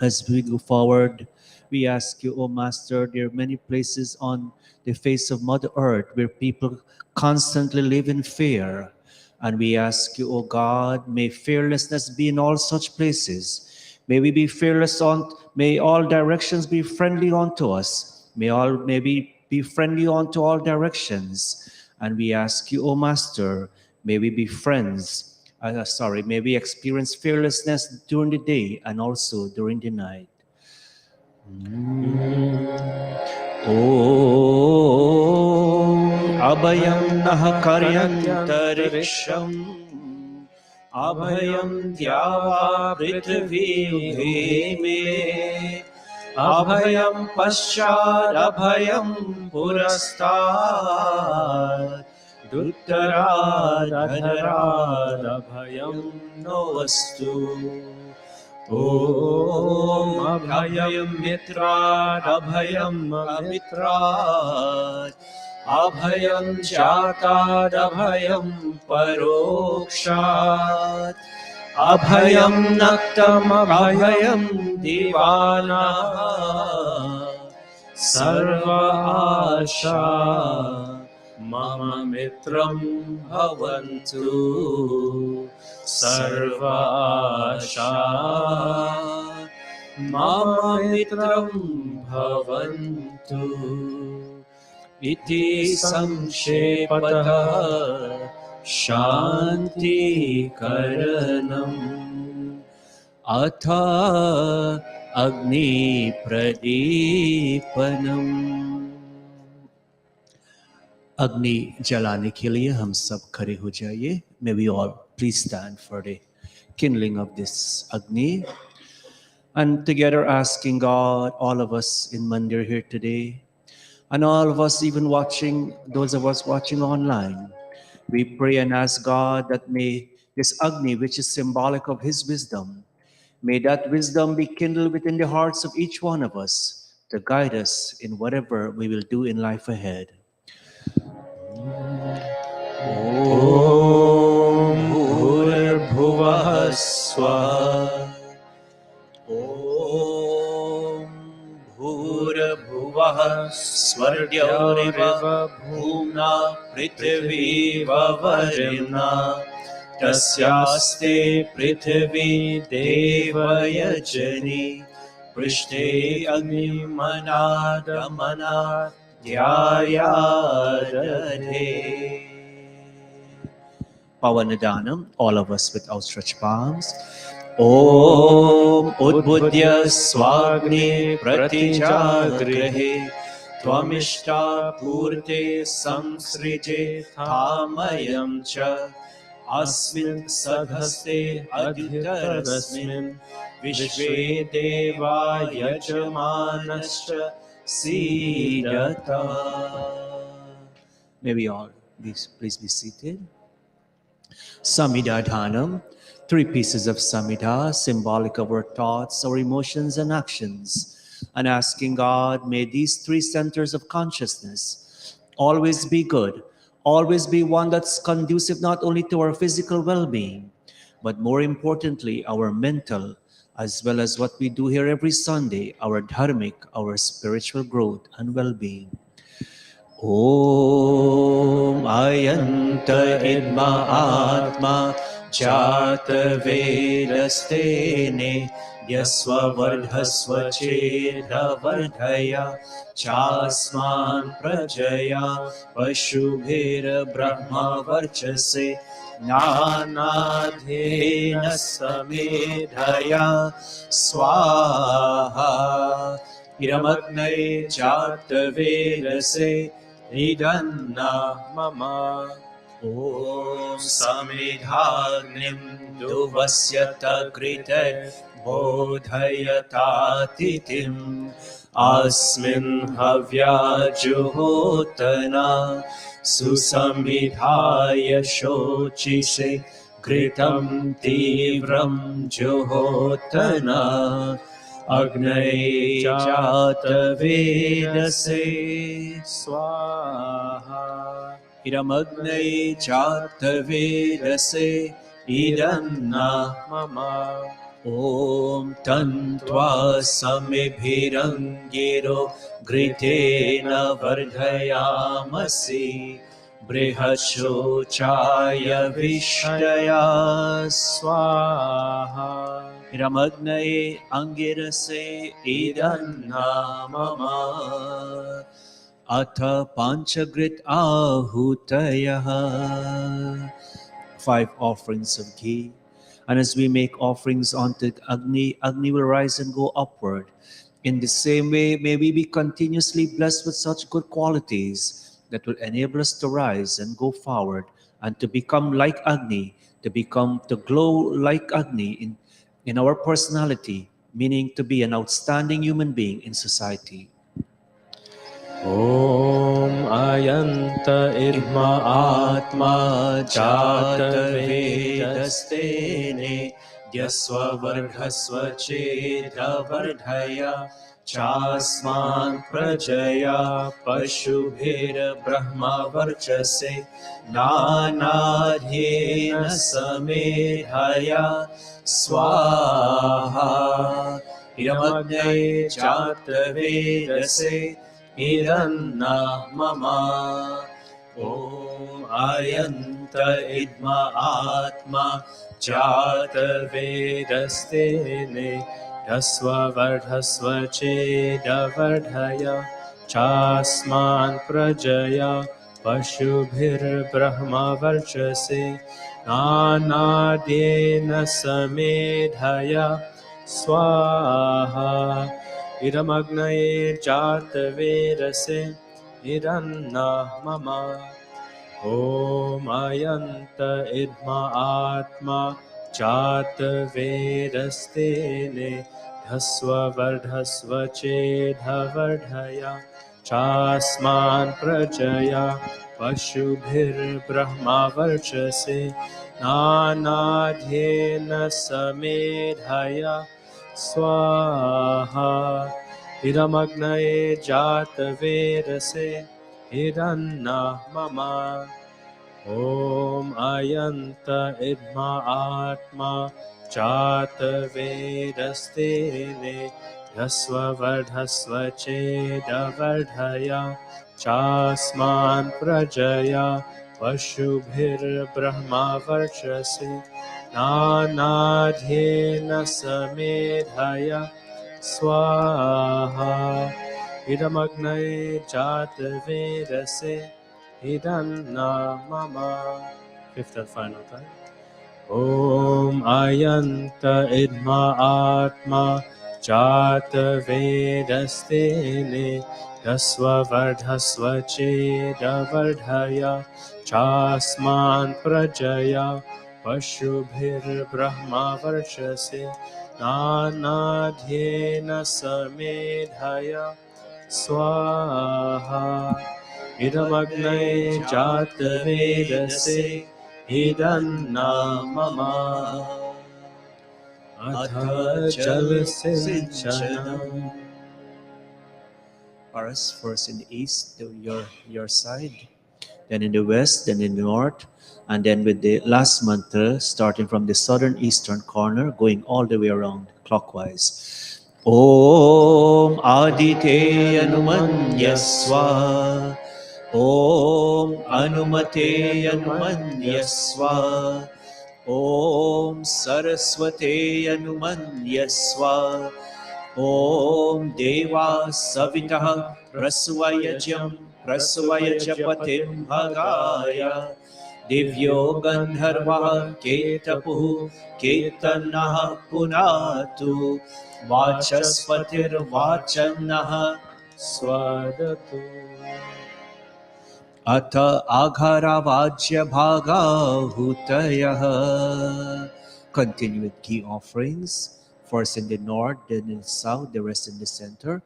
As we go forward, we ask you, O Master, there are many places on the face of Mother Earth where people constantly live in fear. And we ask you, O God, may fearlessness be in all such places. May we be fearless may all directions be friendly unto us. May we be friendly unto all directions. And we ask you, O Master, may we be friends. May we experience fearlessness during the day and also during the night. Abhayam nah karyantariksham Abhayam dyava prithvi me Abhayam paschad abhayam purastad Duttarad adharad abhayam novastu Om abhayam mitrad abhayam amitrad Abhayam jatad abhayam parokshad Abhayam naktam abhayam divana Sarva asha Mama mitram bhavantu Sarva asha Mama mitram bhavantu Iti samshepatah Shanti karanam Atha agni pradipanam. अग्नि जलाने के लिए हम सब खड़े हो जाइए. May we all please stand for the kindling of this Agni. And together asking God, all of us in Mandir here today, and all of us even watching, those of us watching online, we pray and ask God that may this Agni, which is symbolic of His wisdom, may that wisdom be kindled within the hearts of each one of us to guide us in whatever we will do in life ahead. Om Bhurabhuvah Swaha Om Bhurabhuvah स्वर्ग्योरिव भूम्ना पृथिवीव वरिम्ना तस्यास्ते पृथिवी देवयजनी पृष्ठे अग्निमनादमनाद्यायादधे. Pavanadanam, all of us with outstretched palms. Om Udbudya Swagni Pratijagrihe Tvamishta Purte Samsrije Thamayam Cha Asmin Sadhaste Adhitarasmin Vishve Deva Yajamanascha Sidata. May we all please be seated. Samhita Dhanam, 3 pieces of Samhita, symbolic of our thoughts, our emotions, and actions. And asking God, may these 3 centers of consciousness always be good, always be one that's conducive not only to our physical well-being, but more importantly, our mental, as well as what we do here every Sunday, our dharmic, our spiritual growth and well-being. Om Ayanta Idma Atma Jata Vedastene Yasva Vardhasva Chedha Vardhaya Chasman Prajaya Pashubhira Brahma Varchase Nanadhena Samedhaya Swaha Iramagnay Jatavedase Nidanna Mama. Om Samidhagnim Duvasyata Krite Bodhayatatitim Asmin Havya Juhotana Susamidhaya Shochise Kritam Tivram Juhotana Agnay Jatavedase Swaha Iramagnay Jatavedase Idanna Mama. Om Tantva Samibhirangiro Gritena Vardhayamasi Brihashochaya Vishtaya Swaha Iramagnay Angirase Idanna Mama. Atha Panchagrit Ahutayaha. 5 offerings of ghee. And as we make offerings onto Agni, Agni will rise and go upward. In the same way, may we be continuously blessed with such good qualities that will enable us to rise and go forward and to become like Agni, to glow like Agni in our personality, meaning to be an outstanding human being in society. Om Ayanta Idma Atma Jata Vedastene Dyasva Vardhasva Chedha Vardhaya Chasman Prajaya Pashubhira Brahma Varchase Nanadhyena Samedhaya Swaha Iramagnay Jata Vedase Idanna Mama. Om Ayanta Idma Atma Jata Vedastene Dasva Vardhasva Cheda Vardhaya Chasman Prajaya Pashubhir Brahma Varchase Nanadena Samedhaya Swaha Iramagnay Jatavedase Idanna Mama. Om Ayanta Idma Atma Jatavedastene Dhasva Vardhasva Chedha Vardhaya Chasman Prajaya Pashubhir Brahma Varchase Nanadhyena Samedhaya Swaha Iramagnay Jatavedase Idanna Mama. Om Ayanta Idma Atma Jatavedastene यस्ववर्धस्व चेदवर्धया चास्मान् प्रजया पशुभिर्ब्रह्मा वर्चसि नानाध्येन समेधया स्वाहा इदमग्नये जातवेदसे इदन्ना मम. Fifth and final time. ॐ अयन्त इद्मा आत्मा जातवेदस्तेने यस्ववर्धस्व चेदवर्धया चास्मान् प्रजया पशुभिर्ब्रह्मा वर्चसे नानाध्येन समेधया स्वाहा इदमग्नये जातवेदसे इदन्ना मम. अथ जलसिञ्चनम्. Paras, first in the east, your side, then in the west, then in the north, and then with the last mantra starting from the southern eastern corner, going all the way around clockwise. Om Adite Anumanyaswa. Om Anumate Anumanyaswa. Om Saraswate Anumanyaswa. Om Deva Savitah Prasvayajam Prasvayajapatim Bhagaya Divyo Gandharvah Ketapuh Ketanah Punatu Vachaspatir Vachanah Swadatu. Atha Agharavajya Bhaga Hutayah. Continue with key offerings. First in the north, then in the south, the rest in the center.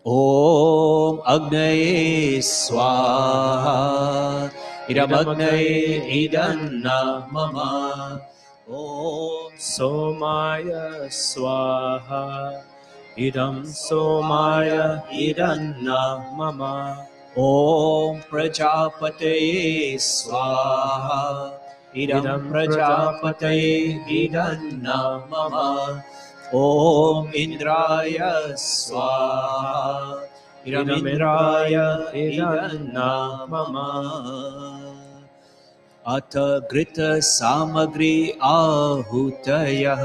Om Agnaye Swaha. Idam Agnaye Idanna Mama. Om Somaya Swaha. Idam Somaya Idanna Mama. Om Prajapataye Swaha. Idam Prajapataye Idanna Mama. Om Indraya Swaha. Idam Indraya Idanna Mama. Atha Grita Samagri Ahutayah.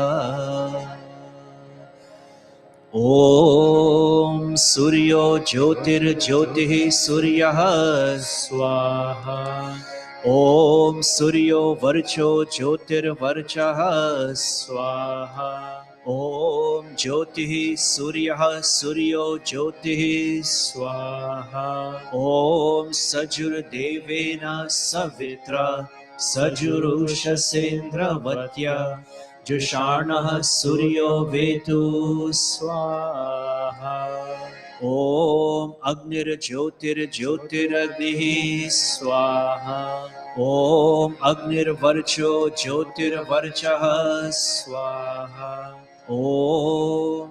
Om Suryo Jyotir Jyotihi Suryah Swaha. Om Suryo Varcho Jyotir Varchah Swaha. Om Jyotihi Suryah Suryo Jyotihi Swaha. Om Sajur Devena Savitra Sajurusha Sendravatya Jusharnah Suryo Vetu Swaha. Om Agnir Jyotir Jyotiragnihi Swaha. Om Agnir Varcho Jyotir Varchah Swaha. Om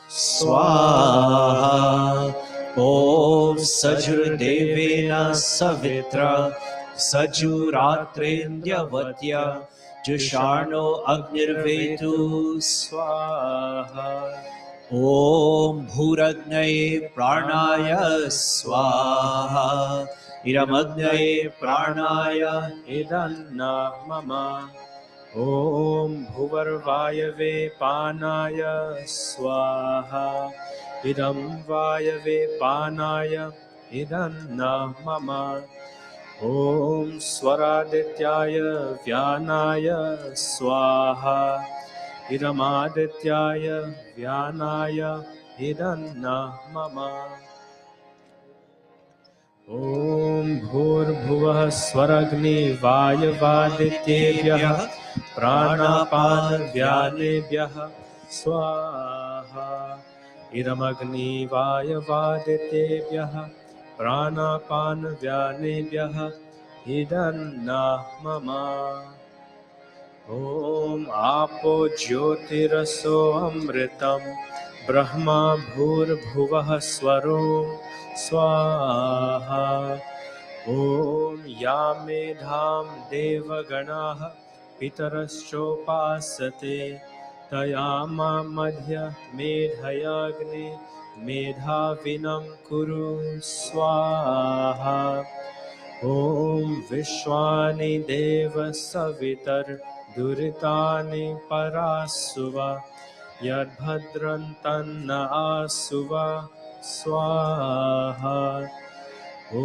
Swaha. Om Sajur Devena Savitra Sajuratrendyavatya Jusharno Agnirvetu Swaha. Om Bhuragnaye Pranaya Swaha. Iramagnaye Pranaya Idanna Mama. Om Bhuvarvayave Panaya Swaha. Idam Vayave Panaya Idanna Mama. Om Swaradityaya Vyanaya Swaha. Idamadityaya Vyanaya Idanna Mama. Om Bhurbhuvah Swaragni Vayavadityebhyah Pranapan Vyanebhyah Swaha. Idamagni Vayavadityebhyah Pranapan Vyanebhyah Idanna Mama. Om Apo Jyotiraso Amritam Brahma Bhurbhuvah Swarom Swaha. Om Yamedham Devaganaha Pitarashchopasate तयामा मध्य मेधयाग्ने मेधाविनं कुरु स्वाहा ॐ विश्वानि देव सवितर्दुरितानि परासुव यद्भद्रं तन्न आसुव स्वाहा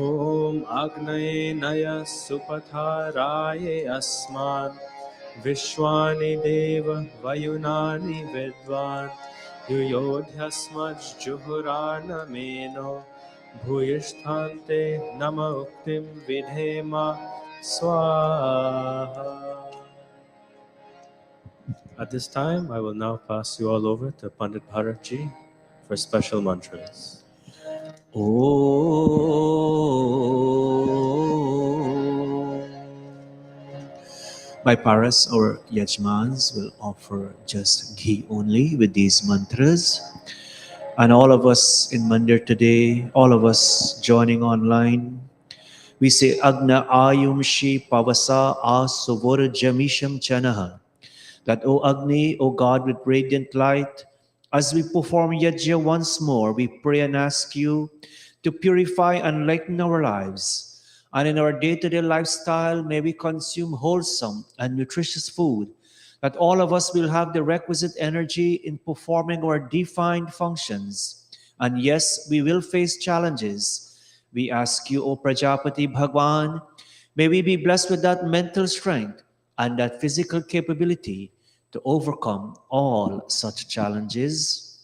ॐ अग्नये नय सुपथाराये अस्मान् विश्वानि देव वयुनानि विद्वान् युयोध्यस्मज्जुहुरानमेनो भूयिष्ठान्ते नम उक्तिं विधेम स्वाहा. At this time, I will now pass you all over to Pandit Bharatji for special mantras. My paras or yajmans will offer just ghee only with these mantras. And all of us in Mandir today, all of us joining online, we say Agna Ayumshi Pavasa Asuvor Jamisham Chanaha. That, O Agni, O God with radiant light, as we perform Yajna once more, we pray and ask you to purify and lighten our lives. And in our day-to-day lifestyle, may we consume wholesome and nutritious food, that all of us will have the requisite energy in performing our defined functions. And yes, we will face challenges. We ask you, O Prajapati Bhagwan, may we be blessed with that mental strength and that physical capability to overcome all such challenges.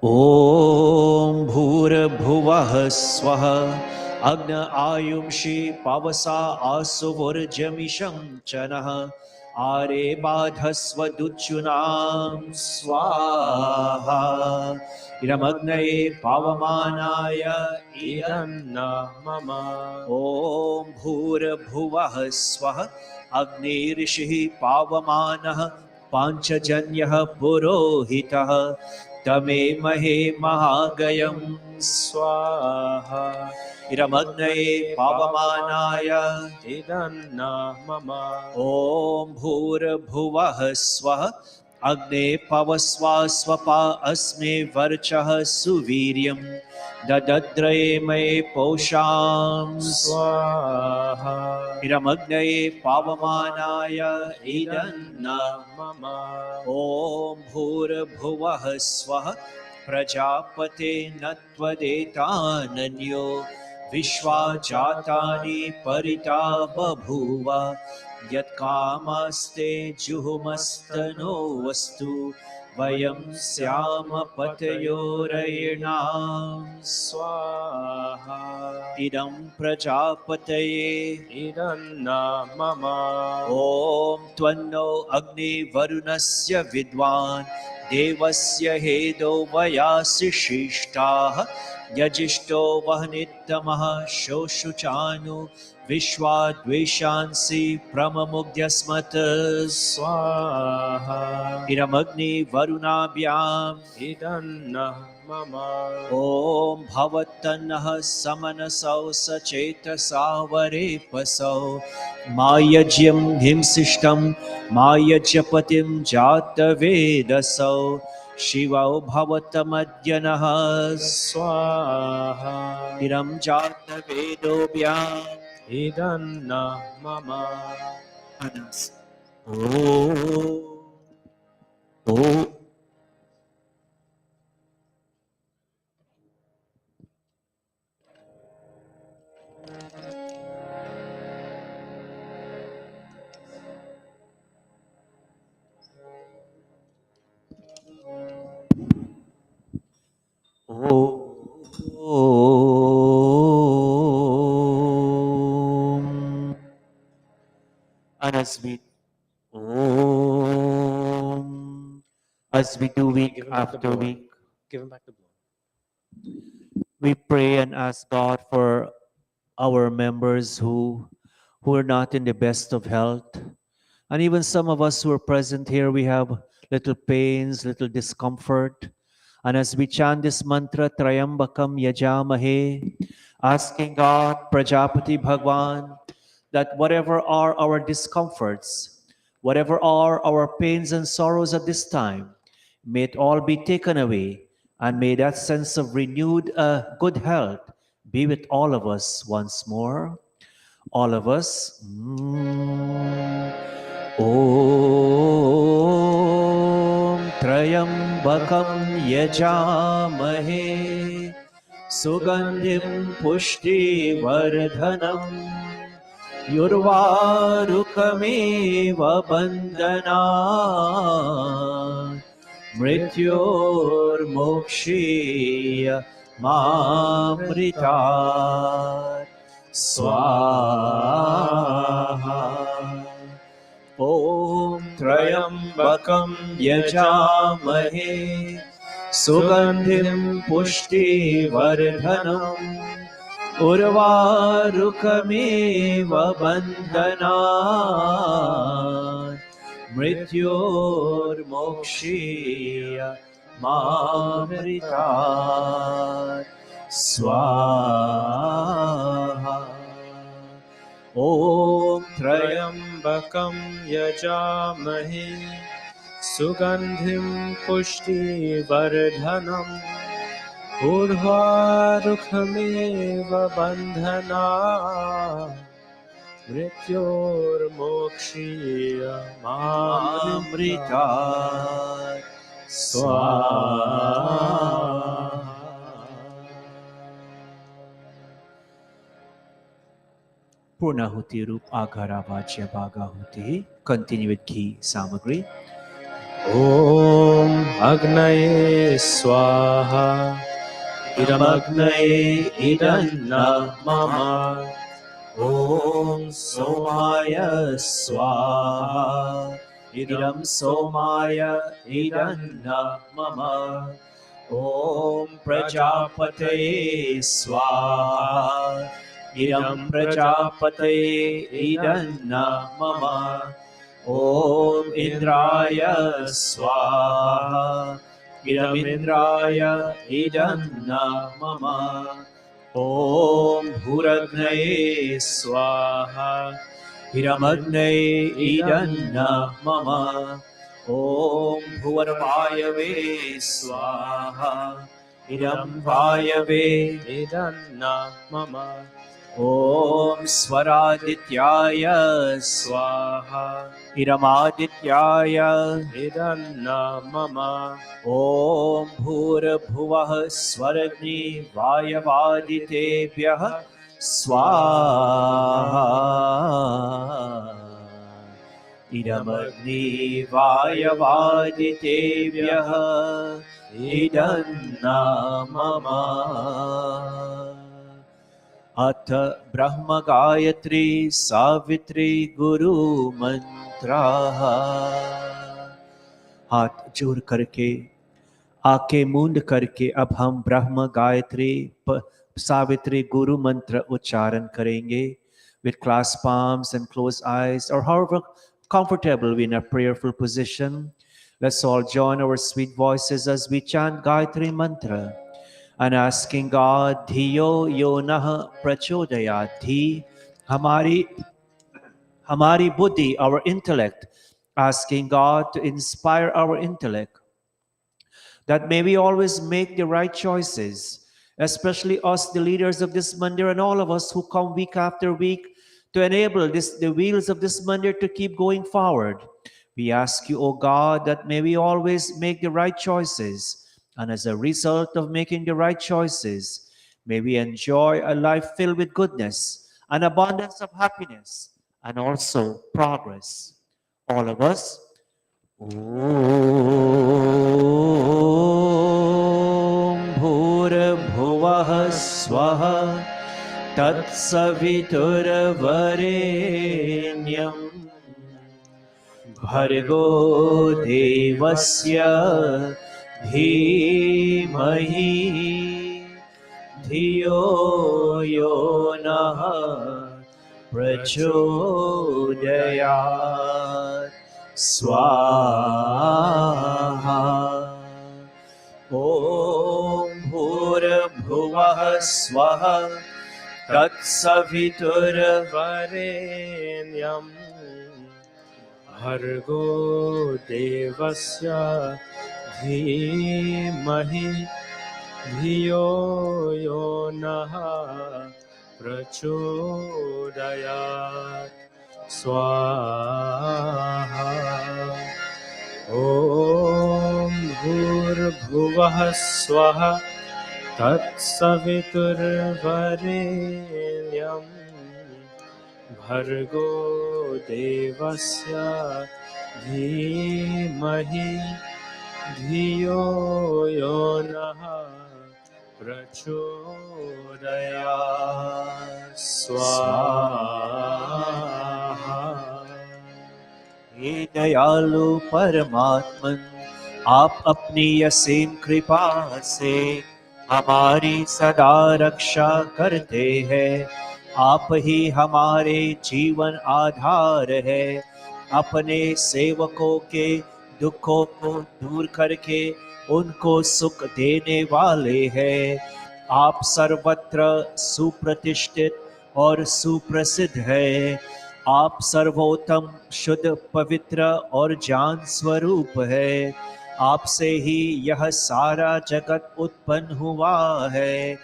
Om Bhurabhuvah Swaha Agna Ayumshi Pavasa Asuvurjamisham Chanaha Are Badhasvaduchunam Swaha Iramagnaye Pavamanaya Idanna mama Om Bhurabhuvah Swaha Agni Rishihi Pavamanah Panchajanyah Purohitah Tame Mahe Mahagayam Swaha Iramagnaye Pavamanaya Idanna mama Om Bhurabhuvah Swaha Agne Pavasva Swapa Asme Varchah Suviryam Dadadraye Me Posham Swaha Iramagnaye Pavamanaya Idanna mama Om Bhurabhuvah Swaha Prajapate Natvadetananyo Vishwajatani Parita Babhuva Yat Kamaste Juhumastano Vastu Vayam Syama Patayorayinam Swaha Idam Prajapataye Idanna mama Om Tvanno Agni Varunasya Vidwan Devasya Hedo Vayasi Shishtaha Yajishto Vahanitamaha Shoshuchanu Vishwadveshansi Pramamugdyasmatas Swaha Iramagni Varunabhyam Idanna mama Om Bhavattanah Samanasau Sacheta Savare Pasau Mayajyam Himsishtam Mayajapatim Jata Vedasau Shiva Bhavatamajyanah Swaha Iram Jata Vedobhyam Idanna mama Anas Oh Om. And as we do week Give him back the after blow. week, Give him back the blow. we pray and ask God for our members who are not in the best of health. And even some of us who are present here, we have little pains, little discomfort. And as we chant this mantra, Trayambakam Yajamahe, asking God, Prajapati Bhagwan, that whatever are our discomforts, Whatever are our pains and sorrows at this time, may it all be taken away, and may that sense of renewed good health be with all of us once more. All of us. Om Trayambakam Yajamahe Sugandhim Pushti Vardhanam Yurvarukamiva Bandhana Mrityor Mokshiya Mamritat Swaha. Om Trayambakam Yajamahe Sugandhim Pushti Vardhanam Urvarukamiva Bandhana Mrityor Mokshiya Mamritat Swaha. Om Trayambakam yajamahe Sugandhim pushti vardhanam Urvarukhameva bandhana Mrityor mokshiya Mamritat Swaha. Purnahuti Rup Agharavachya Bhagahuti. Continue with Ki Samagri. Om Agnaye Swaha Iramagnaye Idanna Mama Om Somaya Swaha Idam Somaya Idanna Mama Om Prajapataye Swaha Idam Prajapataye Idanna Mama Om Indraya Swaha Idam Indraya Idanna Mama Om Bhuragnaye Swaha Hiramagnaye Idanna Mama Om Bhuvarvayave Swaha Idam Vayave Idanna Mama Om Swaradityaya Swaha Iramaadityaya Idanna Mama Om Bhurabhuvah Swaragni Vayavaditebhyah Swaha Idamagni Vayavaditebhyah Idanna Mama Atha Brahma Gayatri Savitri Guru Mantra. हाथ जोड़ करके आंखें मूंद करके अब हम ब्रह्म गायत्री सावित्री गुरु मंत्र उच्चारण करेंगे. With clasped palms and closed eyes, or however comfortable we in a prayerful position, let's all join our sweet voices as we chant Gayatri mantra and asking God, Dhiyo yo nah prachodayati, Hamari buddhi, our intellect, asking God to inspire our intellect, that may we always make the right choices, especially us, the leaders of this mandir, and all of us who come week after week to enable the wheels of this mandir to keep going forward. We ask you, O God, that may we always make the right choices, and as a result of making the right choices, may we enjoy a life filled with goodness, an abundance of happiness, and also progress. All of us. Om Bhurabhuvah Swaha Tatsaviturvarenyam Bhargo Devasya Dhimahi Dhiyo yo nah prachodayat Swaha. Om Bhurabhuvah Swaha Tatsaviturvarenyam भर्गो देवस्य धीमहि धियो यो नः प्रचोदयात् स्वाहा ॐ भूर्भुवः स्वः तत्सवितुर्वरेण्यं भर्गो देवस्य धीमहि धियो यो नः प्रचोदयात् स्वाहा हे दयालु परमात्मन, आप अपनी असीम कृपा से हमारी सदा रक्षा करते हैं। आप ही हमारे जीवन आधार है। अपने सेवकों के दुखों को दूर करके उनको सुख देने वाले हैं। आप सर्वत्र सुप्रतिष्ठित और सुप्रसिद्ध हैं। आप सर्वोत्तम, शुद्ध, पवित्र और ज्ञान स्वरूप है। आपसे ही यह सारा जगत उत्पन्न हुआ है।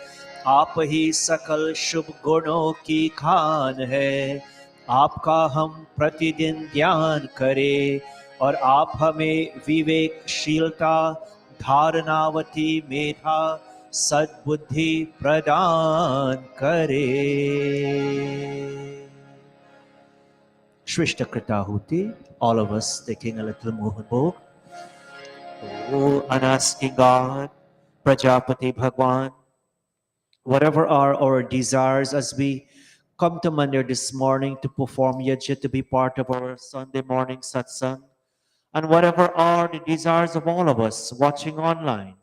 आप ही सकल शुभ गुणों की खान है। आपका हम प्रतिदिन ध्यान करें और आप हमें विवेकशीलता, धारणावती मेधा, सद्बुद्धि प्रदान करें। Shrishtakritahuti, all of us taking a little Mohanbhog. Oh, and asking God, Prajapati Bhagwan, whatever are our desires as we come to Mandir this morning to perform Yajna, to be part of our Sunday morning Satsang, and whatever are the desires of all of us watching online,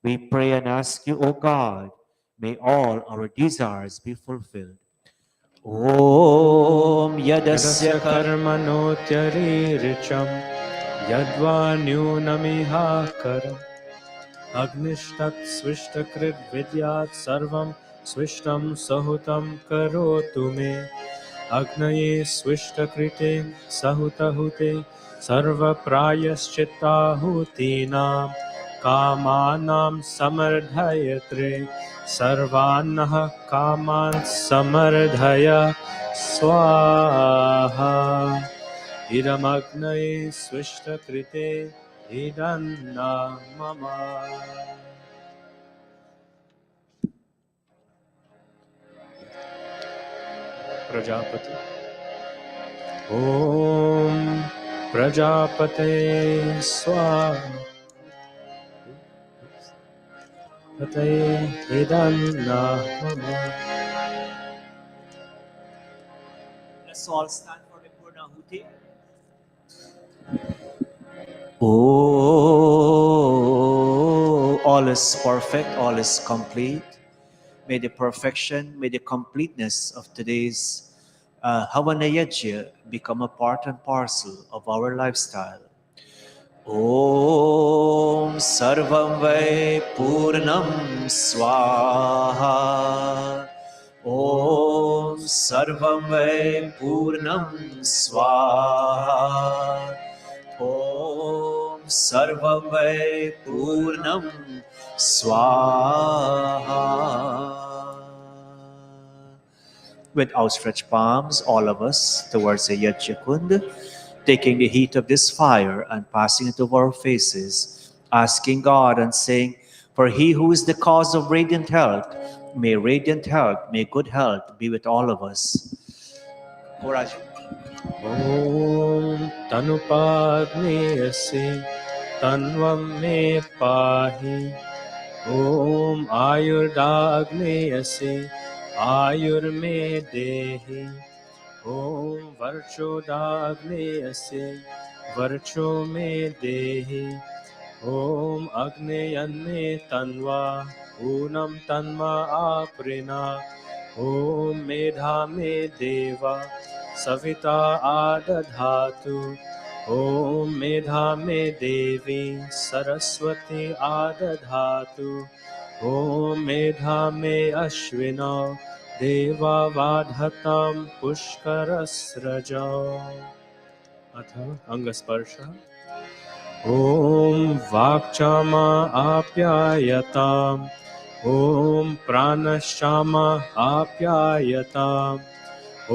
we pray and ask you, O God, may all our desires be fulfilled. Om यदस्य Yadasya कर्मणोत्यरीरिचं यद्वा न्यूनमिहा करम् अग्निष्टत्स्विष्टकृद्विद्यात् सर्वं स्विष्टं सहुतं करोतु मे अग्नये स्विष्टकृते सहुतहुते सर्वप्रायश्चित्ताहुतीनां कामानां समर्धयत्रे सर्वान्नः कामान् समर्धय स्वाहा इदमग्नये स्विष्टकृते इदन्ना मम प्रजापति ॐ प्रजापते स्वाहा पते इदन्ना मम Let's all stand for the Purnahuti. Oh, all is perfect, all is complete. May the perfection, may the completeness of today's Havana Yajna become a part and parcel of our lifestyle. Om Sarvam Vai Purnam Swaha. Om Sarvam Vai Purnam Swaha. Om Sarvam Vai Purnam Swaha. With outstretched palms, all of us towards the Yajna Kund, taking the heat of this fire and passing it over our faces, asking God and saying, for he who is the cause of radiant health, may good health be with all of us. Oraj. ॐ तनुपाग्नेयसि तन्वं मे पाहि ॐ आयुर्दाग्नेयसि आयुर्मे देहि ॐ वर्चोदाग्नेयसि वर्चो मे देहि ॐ अग्नेयन्मे तन्वा ऊनं तन्मा आपृना ॐ मेधा मे देवा सविता आदधातु ॐ मेधा मे देवी सरस्वती आदधातु ॐ मेधा मे अश्विनौ देवा वाधतां पुष्करस्रजौ अथ अंगस्पर्श। ॐ वाक्चामा आप्यायताम् ॐ प्राणश्चाम आप्यायताम्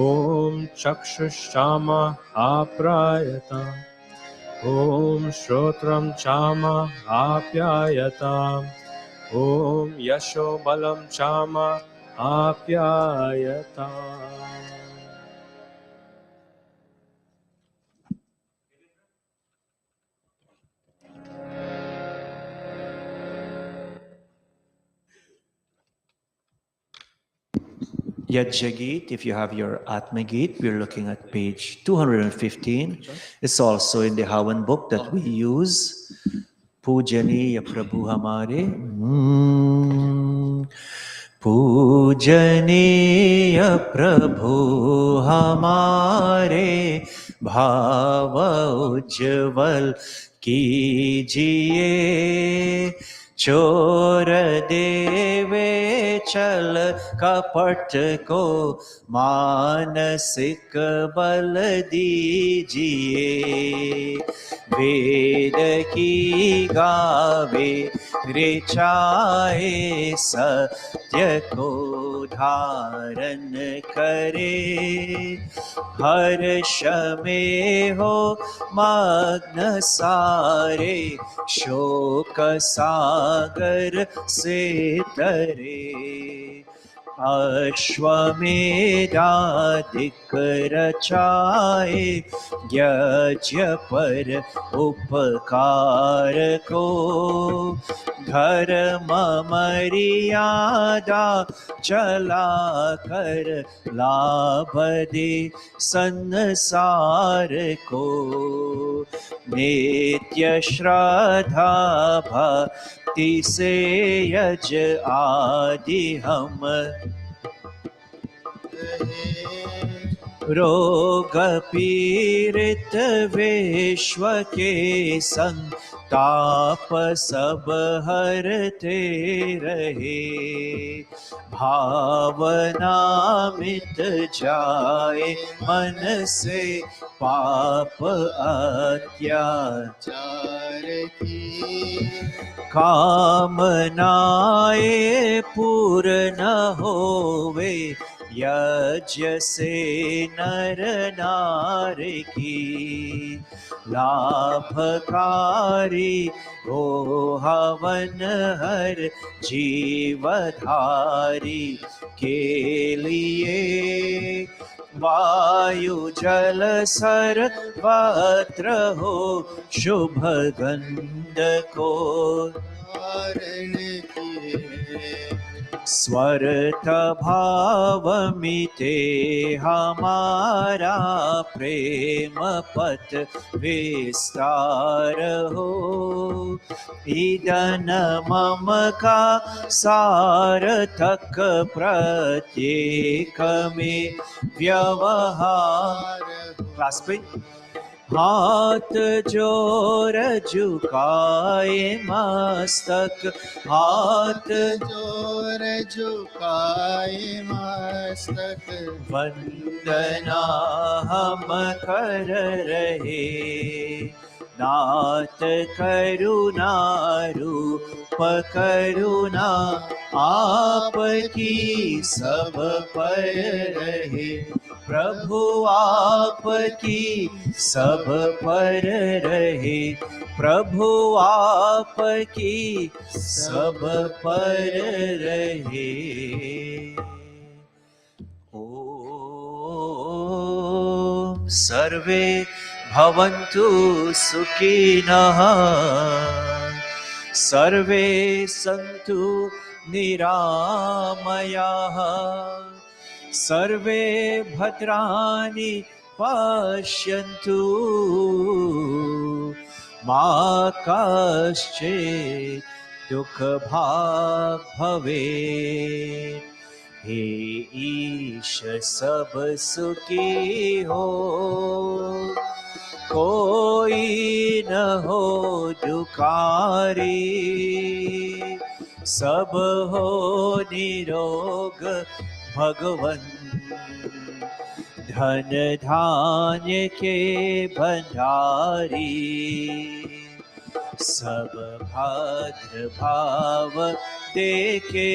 ॐ चक्षुश्चाम आप्यायताम् ॐ श्रोत्रं चाम आप्यायताम् ॐ यशो बलं चाम आप्यायताम्। Yajagit, if you have your Atmagit, we're looking at page 215. It's also in the Havan book that we use. Pujaniya Prabhu Hamare. पूजनीय प्रभु हमारे भाव उज्जवल कीजिए चोर देवे चल कपट को मानसिक बल दीजिए वेद की गावे ऋचाए सत्य को धारण करे हर्ष में हो मग्न सारे शोक सागर से तरे अश्वमेधाधिक रचाए यज्ञ पर उपकार को धर्म मर्यादा चला कर लाभ दे संसार को नित्य श्रद्धा भक्ति से यज आदि हम रोग पीड़ित विश्व के संताप सब हरते रहे भावना मिट जाए मन से पाप अत्याचार की कामनाएं पूर्ण होवे यज्ञ से नर नारी की लाभकारी हो हवन हर जीवधारी के लिए वायु जल सर्वत्र हो शुभ गंध को धारण किए स्वर्थ भाव मिटे हमारा प्रेम पथ विस्तार हो ईदन मम का सार्थक प्रत्येक में व्यवहार क्लास पे हाथ जोर झुकाए मस्तक हाथ जोर झुकाए मस्तक वंदना हम कर रहे नाथ करुणा रूप करुणा आपकी सब पर रहे प्रभु आपकी सब पर रहे प्रभु आपकी सब पर रहे ओम सर्वे भवन्तु सुखिनः सर्वे सन्तु निरामयाः सर्वे भद्राणि पश्यन्तु मा कश्चित् दुःखभाग् भवेत् हे ईश सब सुखी हो कोई न हो दुखारी सब हो निरोग भगवन धन धान्य के भंडारी सब भद्र भाव देखे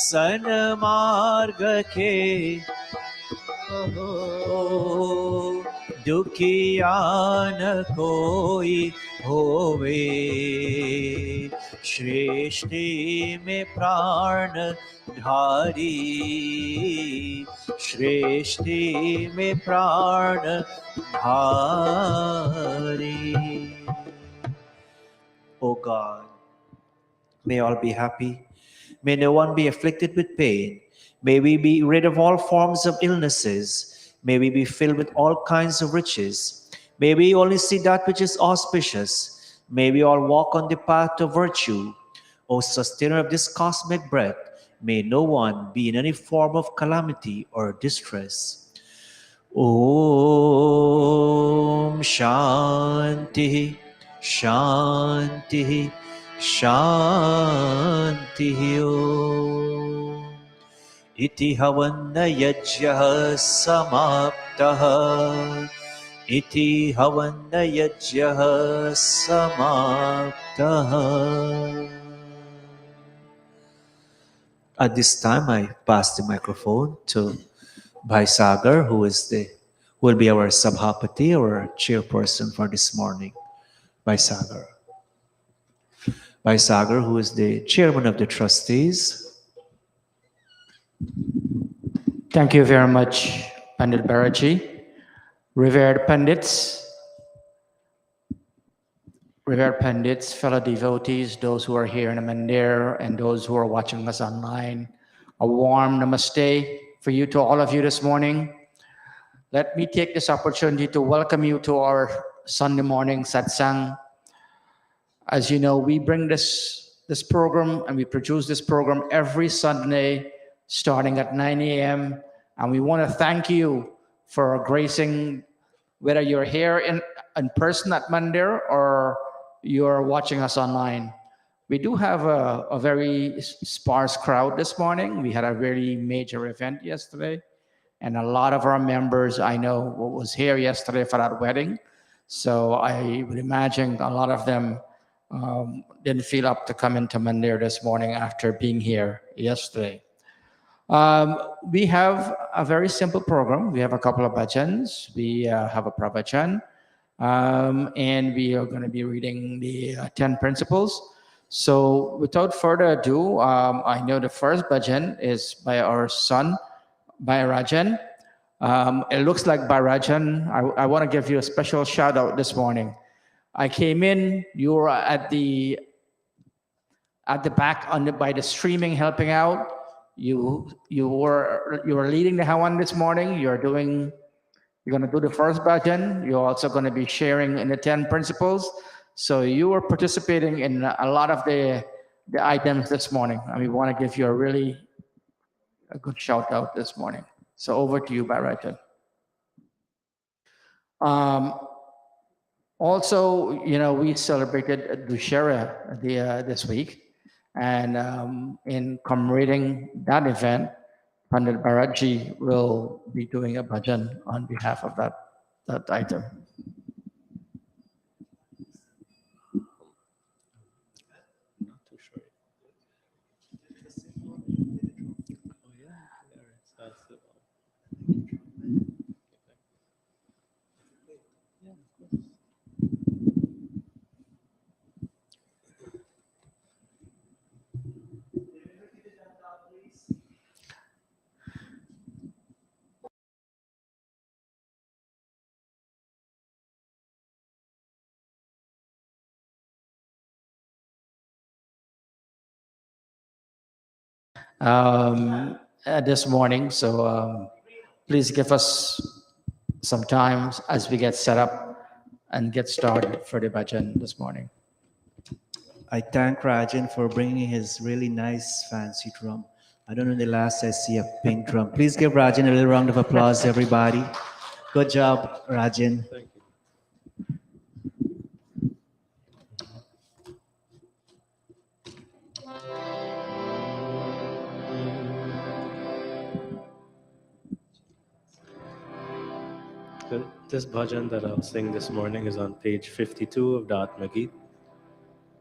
सन्मार्ग के दुखिया न कोई होवे सृष्टि में प्राण धारी सृष्टि में प्राण धारी. O God, may all be happy. May no one be afflicted with pain. May we be rid of all forms of illnesses. May we be filled with all kinds of riches. May we only see that which is auspicious. May we all walk on the path of virtue. O sustainer of this cosmic breath, may no one be in any form of calamity or distress. Om Shanti Shanti Shanti Om. Iti havanna yajyah samaptah. Iti havanna yajyah samaptah. At this time, I pass the microphone to Bhai Sagar, who will be our Sabhapati, our chairperson for this morning. Bhai Sagar. Bhai Sagar, who is the chairman of the trustees. Thank you very much, Pandit Baraji. Revered Pandits, fellow devotees, those who are here in the Mandir and those who are watching us online, a warm namaste for you to all of you this morning. Let me take this opportunity to welcome you to our Sunday morning satsang. As you know, we bring this program and we produce this program every Sunday starting at 9 a.m. And we want to thank you for gracing, whether you're here in person at Mandir or you're watching us online. We do have a very sparse crowd this morning. We had a very major event yesterday. And a lot of our members, I know, was here yesterday for that wedding. So I would imagine a lot of them didn't feel up to come into Mandir this morning after being here yesterday. We have a very simple program. We have a couple of bhajans. We have a pravachan. And we are going to be reading the 10 principles. So without further ado, I know the first bhajan is by our son, Bayarajan. It looks like Bayarajan. I want to give you a special shout out this morning. I came in, you were at the back by the streaming helping out. You were leading the Hawan this morning. You're going to do the first bhajan. You're also going to be sharing in the 10 principles. So you were participating in a lot of the items this morning. And we want to give you a good shout out this morning. So over to you, Bayarajan. Also, we celebrated Dussehra this week. And in commemorating that event, Pandit Baraji will be doing a bhajan on behalf of that item. Not too sure. Oh yeah, that's the one. Yeah, of course. This morning. So please give us some time as we get set up and get started for the bhajan this morning. I thank Rajan for bringing his really nice fancy drum. I don't know the last I see a pink drum. Please give Rajan a little round of applause, everybody. Good job, Rajan. Thank you. This bhajan that I'll sing this morning is on page 52 of the Atma Geet.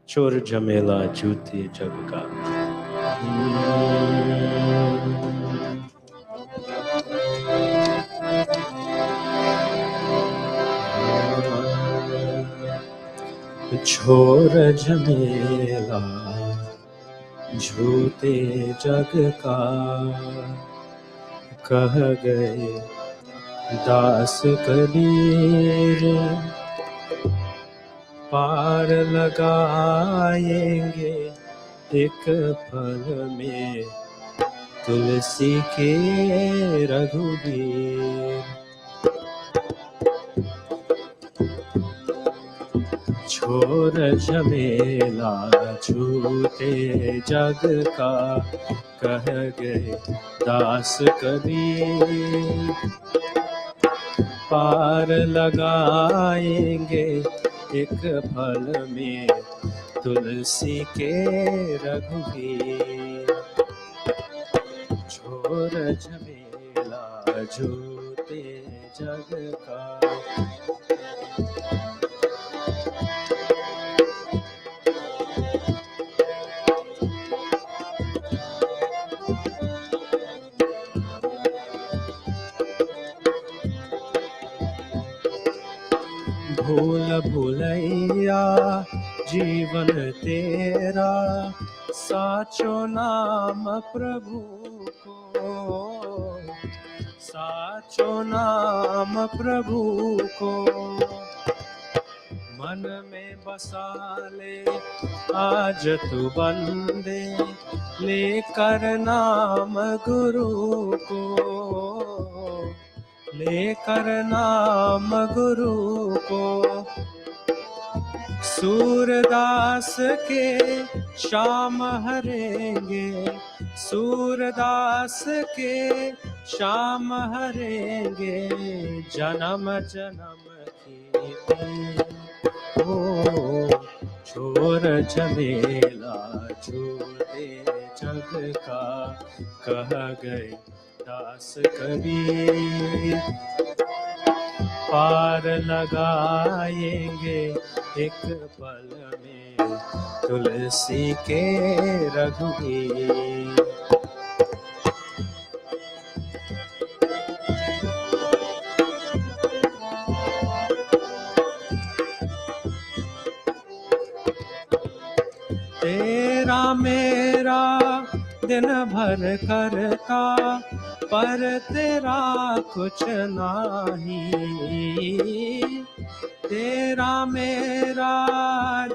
Chor Jamela Juti Jagka. छोर झमेला झूठे जग का कह गए दास कबीर पार लगाएंगे एक पल में तुलसी के रघुवीर छोर झमेला झूठे जग का कह गए दास कबीर पार लगाएंगे एक पल में तुलसी के रघुवीर छोर झमेला झूठे जग का भूल भुलैया जीवन तेरा साचो नाम प्रभु को साचो नाम प्रभु को मन में बसा ले आज तू बंदे लेकर नाम गुरु को लेकर नाम गुरु को सूरदास के श्याम हरेंगे सूरदास के श्याम हरेंगे जन्म जन्म की ओ छोर झमेला झूठे जग का कह गए दास कबीर पार लगाएंगे एक पल में तुलसी के रघुवीर तेरा मेरा दिन भर करता पर तेरा कुछ नहीं तेरा मेरा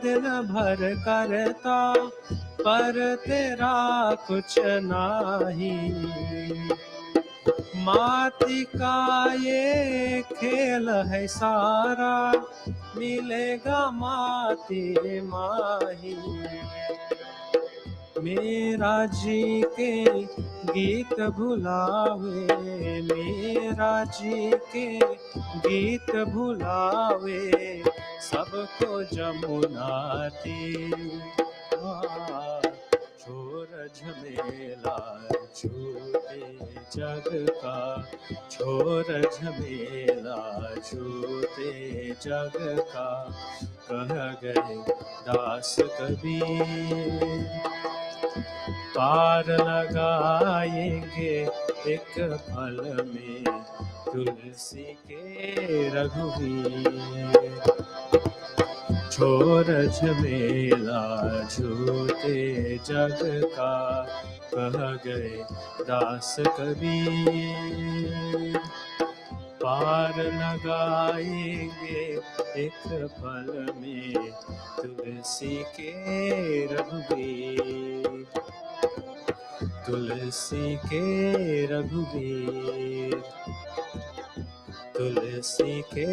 दिन भर करता पर तेरा कुछ नहीं माटी का ये खेल है सारा मिलेगा माटी माही मेरा जी के गीत भुलावे मेरा जी के गीत भुलावे सबको जमुना छोर झमेला झूठे जग का छोर झमेला झूठे जग का कह गए दास कबीर पार लगाएंगे एक पल में तुलसी के रघुवीर छोर झमेला झूठे जग का कह गए दास कबीर पार लगाएंगे एक पल में तुलसी के रघुवीर तुलसी के रघुवीर तुलसी के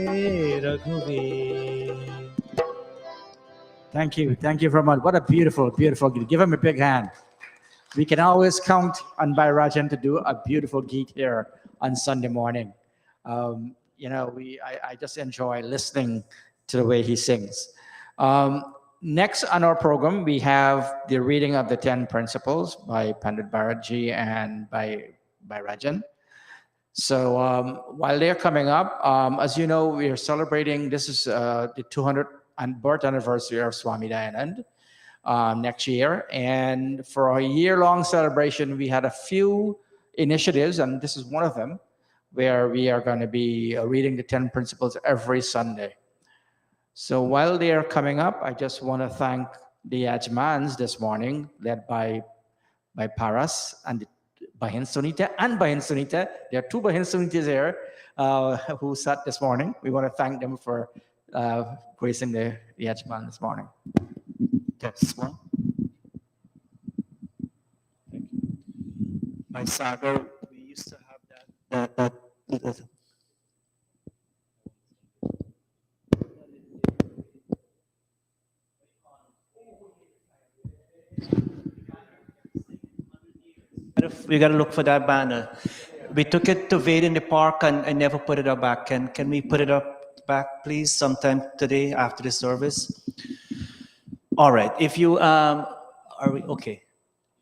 रघुवीर Thank you very much. What a beautiful geet. Give him a big hand. We can always count on Rajan to do a beautiful geet here on Sunday morning. I just enjoy listening to the way he sings. Next on our program, we have the reading of the 10 principles by Pandit Bharatji and by Rajan. So while they're coming up, as you know, we are celebrating, this is the 200th birth anniversary of Swami Dayanand next year. And for a year-long celebration, we had a few initiatives, and this is one of them, where we are going to be reading the 10 principles every Sunday. So while they are coming up, I just want to thank the Yajmans this morning, led by Paras and Bahin Sunita and Bahin Sunita. There are two Bahin Sunitas here who sat this morning. We want to thank them for gracing the Yajman this morning. That's one. My Sagar, we used to have that. We got to look for that banner. We took it to Vade in the park and I never put it up back. Can we put it up back, please, sometime today after the service? All right. If you are we okay?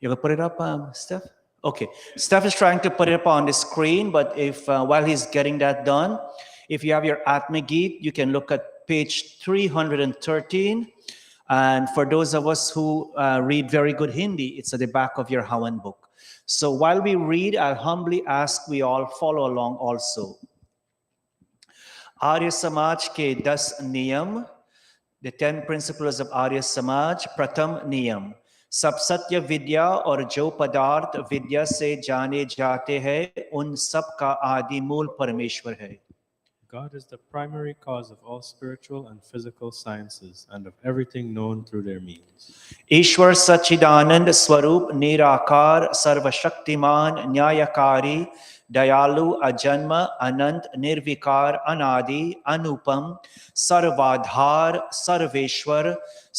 You gonna put it up, Steph? Okay. Steph is trying to put it up on the screen, but if while he's getting that done, if you have your Atma Geet, you can look at page 313. And for those of us who read very good Hindi, it's at the back of your Hawan book. So while we read, I'll humbly ask we all follow along also. Arya Samaj ke 10 niyam, the 10 principles of Arya Samaj. Pratham niyam, सब सत्य विद्या और जो पदार्थ विद्या से जाने जाते हैं उन सब का आदि मूल परमेश्वर है. God is the primary cause of all spiritual and physical sciences and of everything known through their means. ईश्वर सच्चिदानंद स्वरूप निराकार सर्वशक्तिमान न्यायकारी दयालु अजन्म अनंत निर्विकार अनादि अनुपम सर्वाधार सर्वेश्वर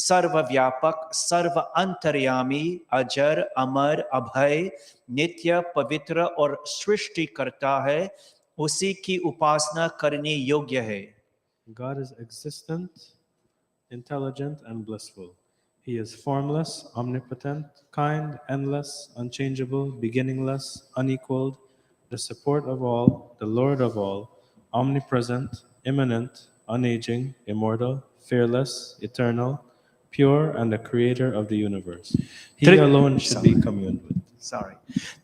सर्वव्यापक सर्व अंतर्यामी अजर अमर अभय नित्य पवित्र और सृष्टिकर्ता है, उसी की उपासना करने योग्य है. God is existent, intelligent, and blissful. He is formless, omnipotent, kind, endless, unchangeable, beginningless, unequaled, the support of all, the Lord of all, omnipresent, immanent, unaging, immortal, fearless, eternal, pure, and the creator of the universe. He alone should be communed with.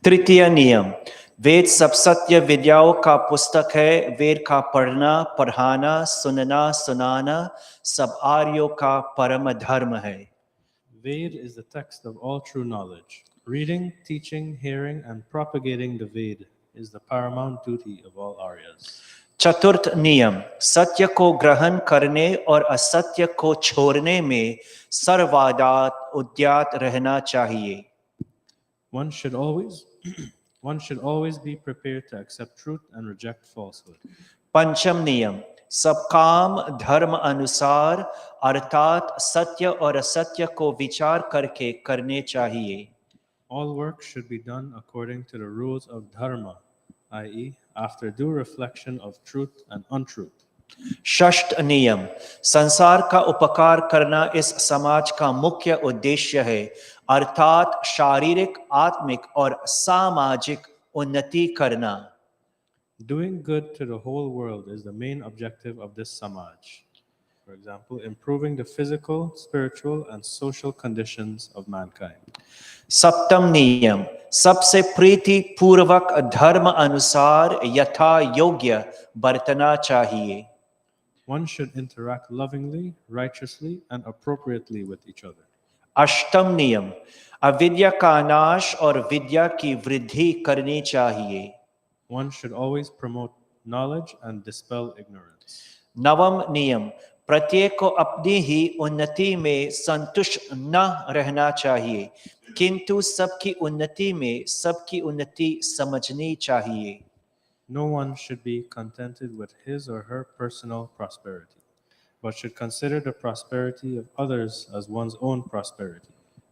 तृतीय नियम, वेद सब सत्य विद्याओं का पुस्तक है, वेद का पढ़ना पढ़ाना सुनना सुनाना सब आर्यों का परम धर्म है. Ved is the text of all true knowledge. Reading, teaching, hearing, and propagating the Ved is the paramount duty of all Aryas. चतुर्थ नियम, सत्य को ग्रहण करने और असत्य को छोड़ने में सर्वदा उद्यत रहना चाहिए. One should always be prepared to accept truth and reject falsehood. पंचम नियम, सब काम धर्म अनुसार अर्थात सत्य और असत्य को विचार करके करने चाहिए. All work should be done according to the rules of dharma, i.e., after due reflection of truth and untruth. षष्ठ नियम, संसार का उपकार करना इस समाज का मुख्य उद्देश्य है, अर्थात शारीरिक आत्मिक और सामाजिक उन्नति करना. Doing good to the whole world is the main objective of this samaj. For example, improving the physical, spiritual, and social conditions of mankind. सप्तम नियम, सबसे प्रीति पूर्वक धर्म अनुसार यथा योग्य बरतना चाहिए. One should interact lovingly, righteously, and appropriately with each other. अष्टम नियम, अविद्या का नाश और विद्या की वृद्धि करनी चाहिए. One should always promote knowledge and dispel ignorance. नवम नियम, प्रत्येक को अपनी ही उन्नति में संतुष्ट न रहना चाहिए, किंतु सबकी उन्नति में सबकी उन्नति समझनी चाहिए. No one should be contented with his or her personal prosperity, but should consider the prosperity of others as one's own prosperity.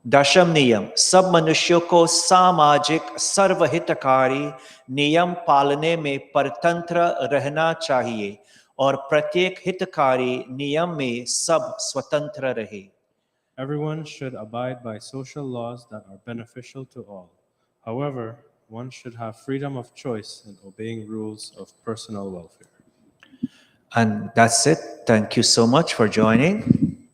दशम नियम, सब मनुष्यों को सामाजिक सर्वहितकारी नियम पालने में परतंत्र रहना चाहिए और प्रत्येक हितकारी नियम में सब स्वतंत्र रहे. Everyone should abide by social laws that are beneficial to all. However, one should have freedom of choice in obeying rules of personal welfare. And that's it. Thank you so much for joining.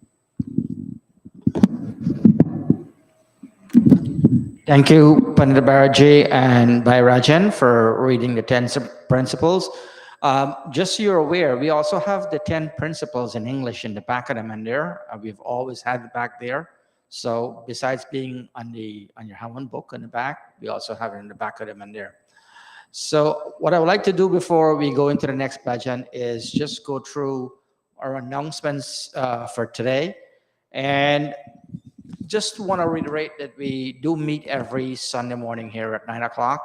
Thank you, Pandit Baraji and Bhairajan, for reading the 10 principles. Just so you're aware, we also have the 10 principles in English in the back of the mandir. We've always had it back there. So besides being on your Hawan book in the back, we also have it in the back of the mandir. So what I would like to do before we go into the next bhajan is just go through our announcements for today. And just want to reiterate that we do meet every Sunday morning here at 9 o'clock.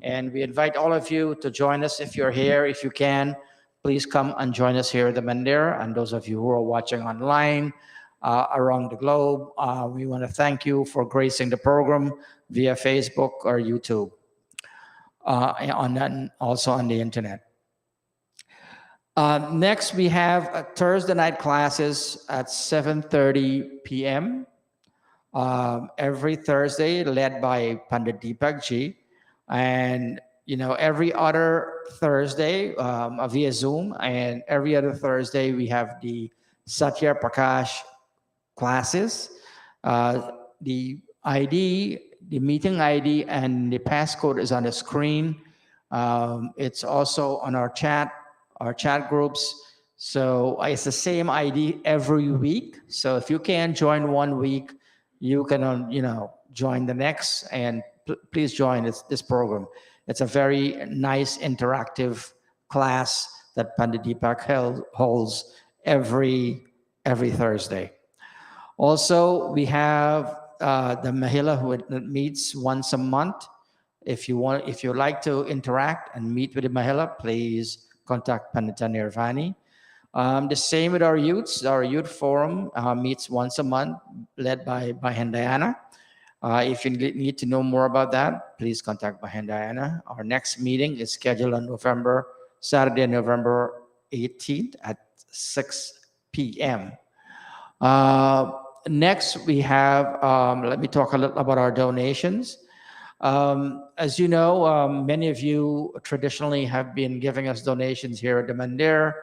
And we invite all of you to join us if you're here. If you can, please come and join us here at the Mandir. And those of you who are watching online around the globe, we want to thank you for gracing the program via Facebook or YouTube, and also on the internet. Next, we have Thursday night classes at 7:30 p.m. Every Thursday, led by Pandit Deepak Ji. And, every other Thursday via Zoom, and every other Thursday, we have the Satya Prakash classes. The ID, the meeting ID, and the passcode is on the screen. It's also on our chat groups. So it's the same ID every week. So if you can join one week, you can, join the next, and please join this program. It's a very nice interactive class that Pandit Deepak holds every Thursday. Also, we have the Mahila who meets once a month. If you like to interact and meet with the Mahila, please contact Pandita Nirvani. The same with our youths. Our youth forum meets once a month, led by Diana. If you need to know more about that, please contact Bahan Diana. Our next meeting is scheduled on Saturday, November 18th at 6 p.m. Next, we have, let me talk a little about our donations. As you know, many of you traditionally have been giving us donations here at the Mandir,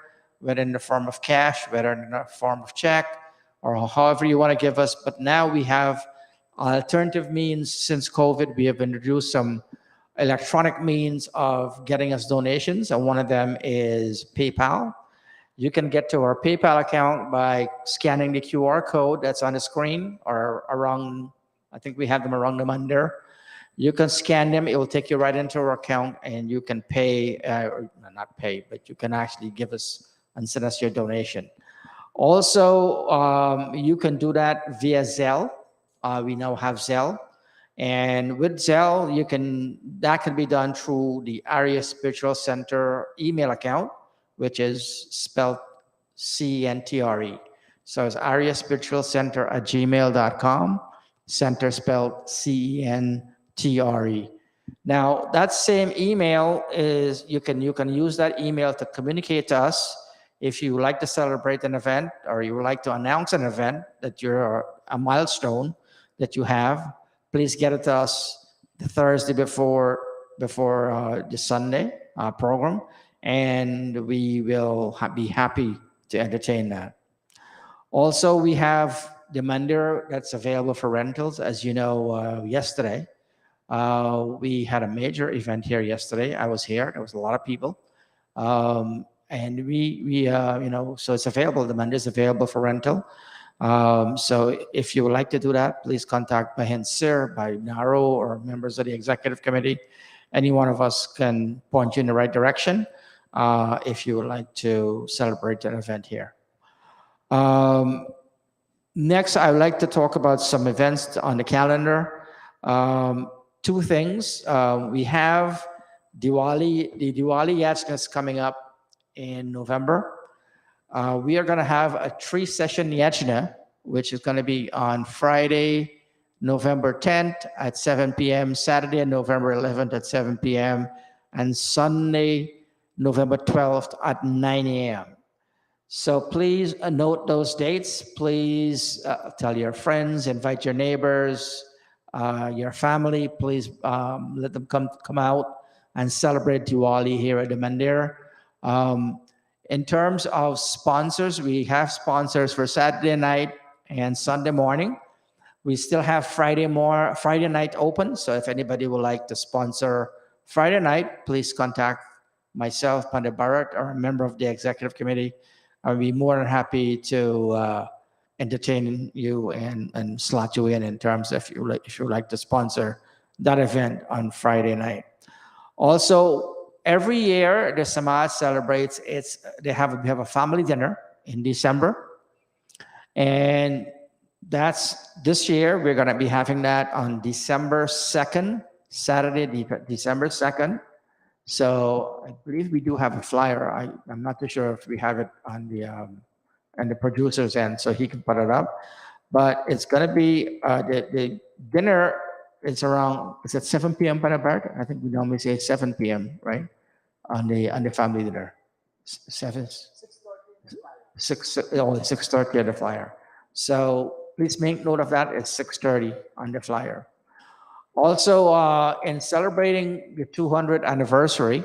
whether in the form of cash, whether in the form of check, or however you want to give us. But now we have alternative means. Since COVID, we have introduced some electronic means of getting us donations, and one of them is PayPal. You can get to our PayPal account by scanning the QR code that's on the screen, or around, I think we have them around the Mandir. You can scan them. It will take you right into our account, and you can pay, or not pay, but you can actually give us and send us your donation. Also, you can do that via Zelle. We now have Zelle. And with Zelle, that can be done through the Arya Spiritual Center email account, which is spelled CENTRE. So it's Arya Spiritual Center at gmail.com, center spelled CENTRE. Now, that same email is, you can use that email to communicate to us if you would like to celebrate an event, or you would like to announce an event that you're a milestone that you have. Please get it to us the Thursday before the Sunday program, and we will be happy to entertain that. Also, we have the Mandir that's available for rentals. As you know, yesterday, we had a major event here yesterday. I was here. There was a lot of people. And we so it's available. The Mandir is available for rental. So if you would like to do that, please contact Bahen Sir, by Naro, or members of the executive committee. Any one of us can point you in the right direction if you would like to celebrate an event here. Next, I would like to talk about some events on the calendar. Two things. We have Diwali. The Diwali Yajna is coming up in November. We are going to have a 3-session Yajna, which is going to be on Friday, November 10th at 7 p.m., Saturday, November 11th at 7 p.m., and Sunday, November 12th at 9 a.m. So please note those dates. Please tell your friends, invite your neighbors, your family, please let them come out and celebrate Diwali here at the Mandir. In terms of sponsors, we have sponsors for Saturday night and Sunday morning. We still have Friday night open. So if anybody would like to sponsor Friday night, please contact myself, Pandit Bharat, or a member of the executive committee. I'll be more than happy to entertain you and slot you in terms of if you like to sponsor that event on Friday night. Also, every year the Samaj celebrates we have a family dinner in December, and this year we're going to be having that on December 2nd, Saturday, December 2nd. So I believe we do have a flyer. I'm not too sure if we have it on the producer's end, so he can put it up. But it's going to be the dinner. It's at 7 p.m. Panabart. I think we normally say 7 p.m. right on the family dinner. 6:30 at the flyer. So please make note of that. It's 6:30 on the flyer. Also, in celebrating the 200th anniversary,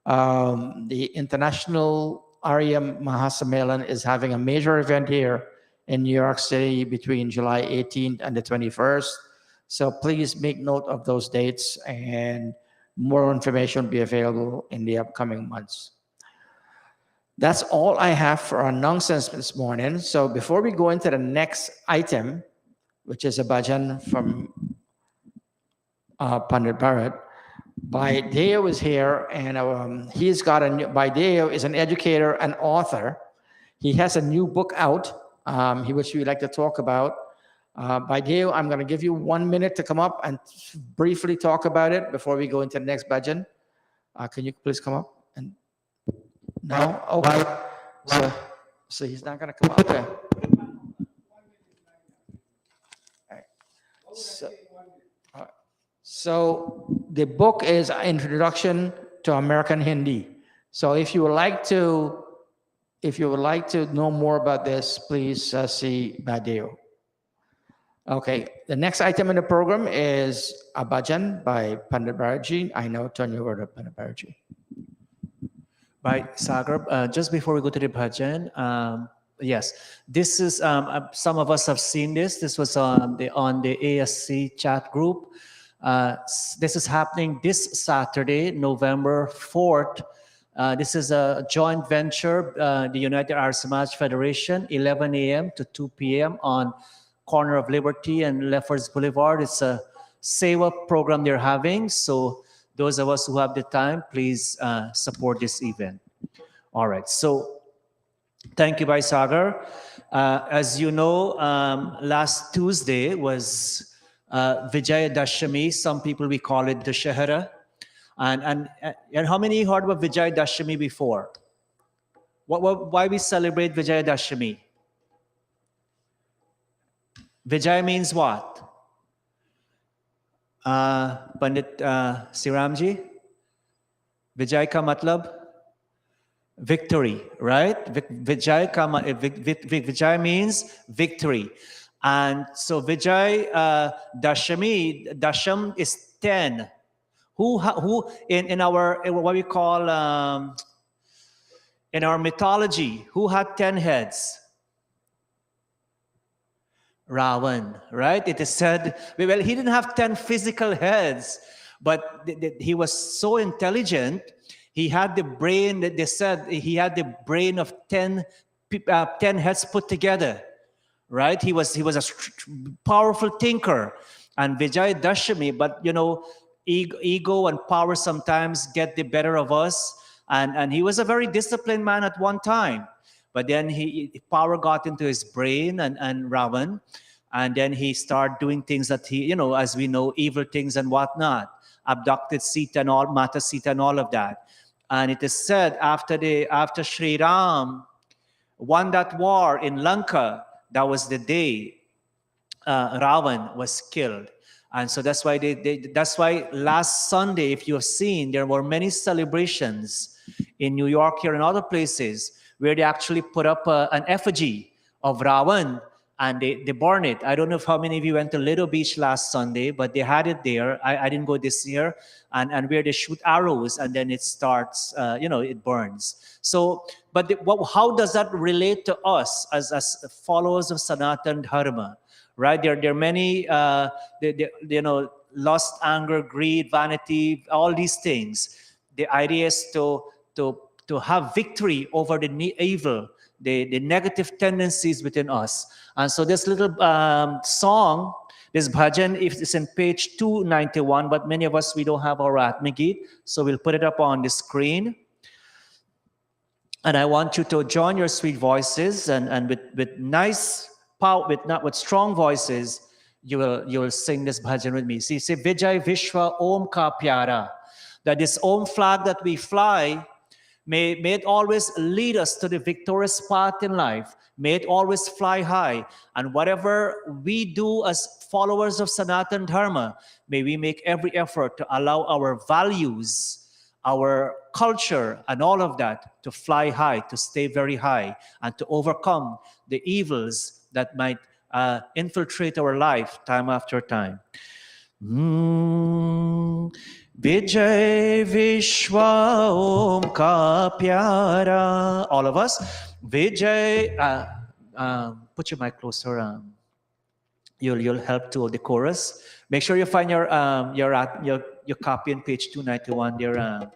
the International Arya Mahasammelan is having a major event here in New York City between July 18th and the 21st. So please make note of those dates, and more information will be available in the upcoming months. That's all I have for our nonsense this morning. So before we go into the next item, which is a bhajan from Pandit Bharat, Baideo is here, and he's got Baideo is an educator and author. He has a new book out, which we'd like to talk about. Baideo, I'm going to give you 1 minute to come up and briefly talk about it before we go into the next bhajan. Can you please come up? And no? Okay. So he's not going to come up. Okay. All right. So the book is Introduction to American Hindi. So if you would like to know more about this, please see Baideo. Okay, the next item in the program is a bhajan by Pandit Bharatji. I now turn you over to Pandit Bharatji. Right, Sagar, just before we go to the bhajan, yes, this is, some of us have seen this. This was on the ASC chat group. This is happening this Saturday, November 4th. This is a joint venture, the United Arya Samaj Federation, 11 a.m. to 2 p.m. on corner of Liberty and Lefferts Boulevard. It's a Seva program they're having. So those of us who have the time, please support this event. All right. So thank you, Bhai Sagar. As you know, last Tuesday was Vijaya Dashami. Some people, we call it Dashahara. And how many heard about Vijaya Dashami before? Why we celebrate Vijaya Dashami? Vijay means what? Pandit Siramji? Vijay ka matlab? Victory, right? Vijay means victory. And so Vijay Dashami, Dasham is 10. Who in our, what we call, in our mythology, who had 10 heads? Ravan, right? It is said, well, he didn't have 10 physical heads, but he was so intelligent. He had the brain, that they said he had the brain of 10 heads put together, right? He was a powerful thinker. And Vijay Dashami, but you know, ego and power sometimes get the better of us. And he was a very disciplined man at one time. But then power got into his brain and Ravan, and then he started doing things that he, you know, as we know, evil things and whatnot, abducted Sita and all, Mata Sita and all of that. And it is said after Sri Ram won that war in Lanka, that was the day Ravan was killed. And so that's why that's why last Sunday, if you have seen, there were many celebrations in New York here and other places where they actually put up an effigy of Ravan and they burn it. I don't know if how many of you went to Little Beach last Sunday, but they had it there. I didn't go this year, and where they shoot arrows and then it starts, it burns. So, but how does that relate to us as followers of Sanatan Dharma, right? There are many, lust, anger, greed, vanity, all these things. The idea is to have victory over the evil, the negative tendencies within us. And so this little song, this bhajan, if it's in page 291, but many of us, we don't have our Atmagit, so we'll put it up on the screen. And I want you to join your sweet voices, and with nice power, with strong voices, you will sing this bhajan with me. See, say Vijay Vishwa Om Ka Pyara. That this Om flag that we fly, may it always lead us to the victorious path in life. May it always fly high. And whatever we do as followers of Sanatan Dharma, may we make every effort to allow our values, our culture, and all of that to fly high, to stay very high, and to overcome the evils that might infiltrate our life time after time. Vijay Vishwa Om Ka Pyara. All of us. Vijay. Put your mic closer. You'll help to the chorus. Make sure you find your copy on page 291 there.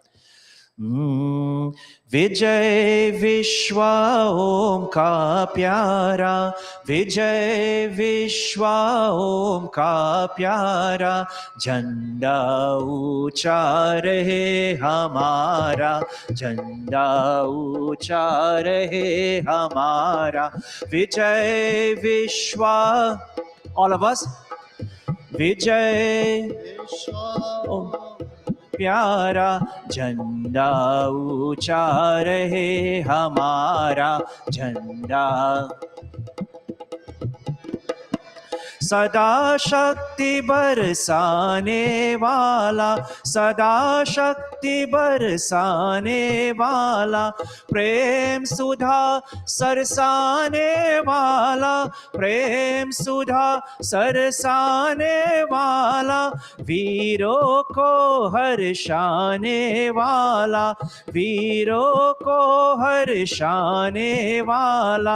Vijay Vishwa Om Ka Pyara. Vijay Vishwa Om Ka Pyara. Jhanda ऊंचा रहे हमारा. Jhanda ऊंचा रहे हमारा. Vijay Vishwa. All of us. Vijay Vishwa प्यारा. झंडा ऊंचा रहे हमारा. झंडा सदा शक्ति बरसाने वाला. सदा शक्ति बरसाने वाला. प्रेम सुधा सरसाने वाला. प्रेम सुधा सरसाने वाला. वीरों को हर्षाने वाला. वीरों को हर्षाने वाला.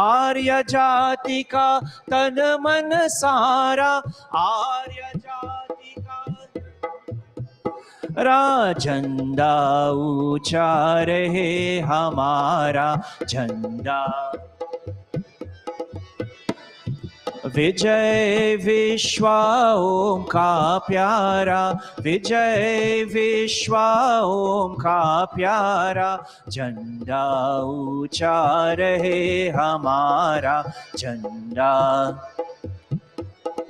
आर्य जाति का तन मन सारा. आर्य जाति का झंडा ऊंचा रहे हमारा. झंडा. विजय विश्वा ओम का प्यारा. विजय विश्वा ओम का प्यारा. झंडा ऊंचा रहे हमारा. झंडा.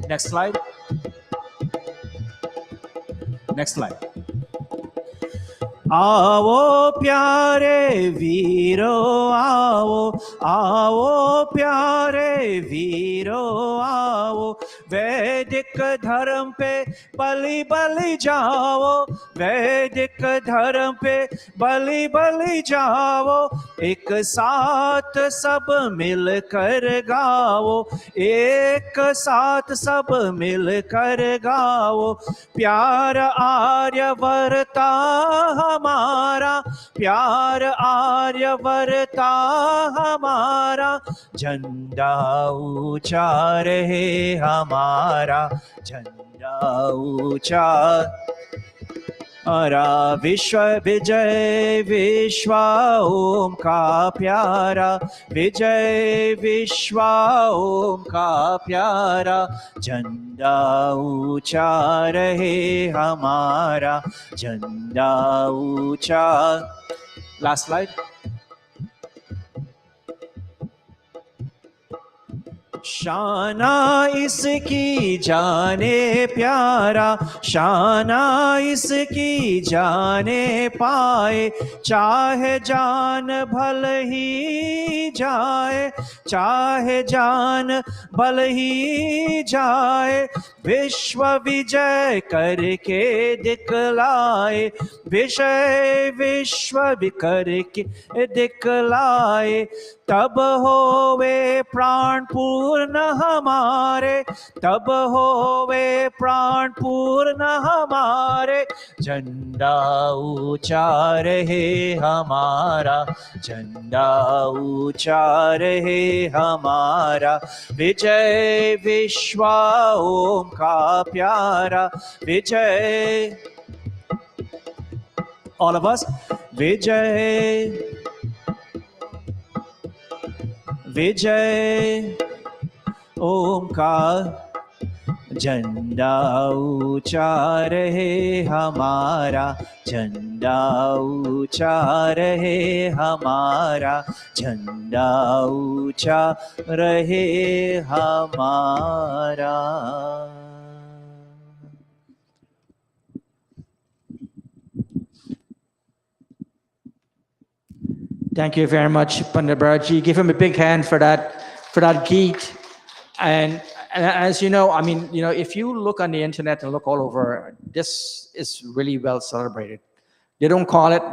Next slide. Next slide. आओ प्यारे वीरो आओ. आओ प्यारे वीरो आओ. वैदिक धर्म पे बलि बलि जाओ. वैदिक धर्म पे बलि बलि जाओ. एक साथ सब मिल कर गाओ. एक साथ सब मिल कर गाओ. प्यार आर्य वर्ता हमारा. प्यार आर्य वर्ता हमारा. झंडा ऊंचा रहे हमारा. झंडा ऊंचा. अरा विश्व विजय विश्वा ओम का प्यारा. विजय विश्वा ओम का प्यारा. झंडा ऊंचा रहे हमारा. झंडा ऊंचा. Last slide. शाना इसकी जाने प्यारा. शाना इसकी जाने पाए. चाहे जान भल ही जाए. चाहे जान भल ही जाए. विश्व विजय करके दिखलाए. विजय विश्व करके दिखलाए. तब होवे प्राण पूर्ण पूर्ण हमारे, तब होवे प्राण पूर्ण हमारे। झंडा ऊंचा रहे हमारा, झंडा ऊंचा रहे हमारा। विजय विश्व ओम का प्यारा, विजय all of us, Vijay Vijay ओम का झंडा ऊंचा रहे हमारा, झंडा ऊंचा रहे हमारा, झंडा ऊंचा रहे हमारा। Thank you very much, Pandit Bharati. Give him a big hand for that geet. And as you know, I mean, you know, if you look on the internet and look all over, this is really well celebrated. They don't call it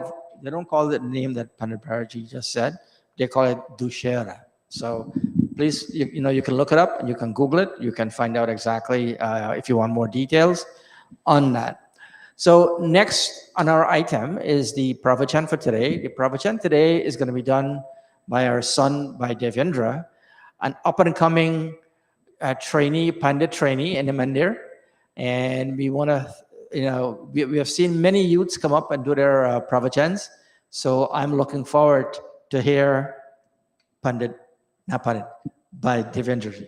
the name that Pandit Bharati just said. They call it Dushera. So please, you know, you can look it up and you can Google it. You can find out exactly if you want more details on that. So next on our item is the pravachan for today. The pravachan today is going to be done by our son, by Devendra, an up-and-coming trainee, Pandit trainee in the Mandir. And we want to, you know, we have seen many youths come up and do their pravachans. So I'm looking forward to hear Pandit, not Pandit, by Devendra ji.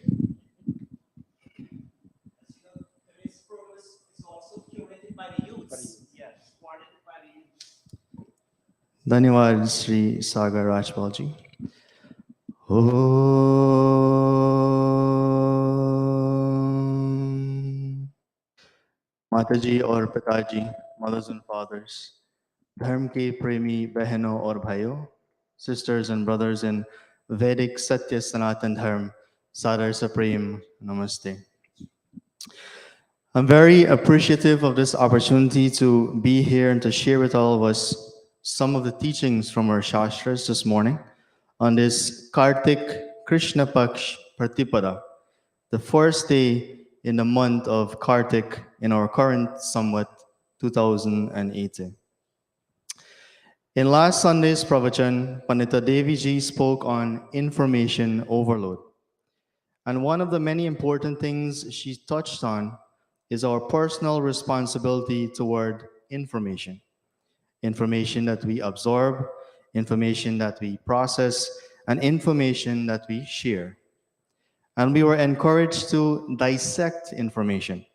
धन्यवाद श्री सागर राजपाल जी। माताजी और पिताजी, mothers and fathers, धर्म के प्रेमी बहनों और भाइयों, sisters and brothers in Vedic Satya Sanatan Dharm, Sadar Supreme Namaste. I'm very appreciative of this opportunity to be here and to share with all of us some of the teachings from our Shastras this morning on this Kartik Krishna Paksh Pratipada, the first day in the month of Kartik in our current Samvat 2018. In last Sunday's pravachan, Pandita Devi ji spoke on information overload. And one of the many important things she touched on is our personal responsibility toward information. Information that we absorb, information that we process, and information that we share. And we were encouraged to dissect information,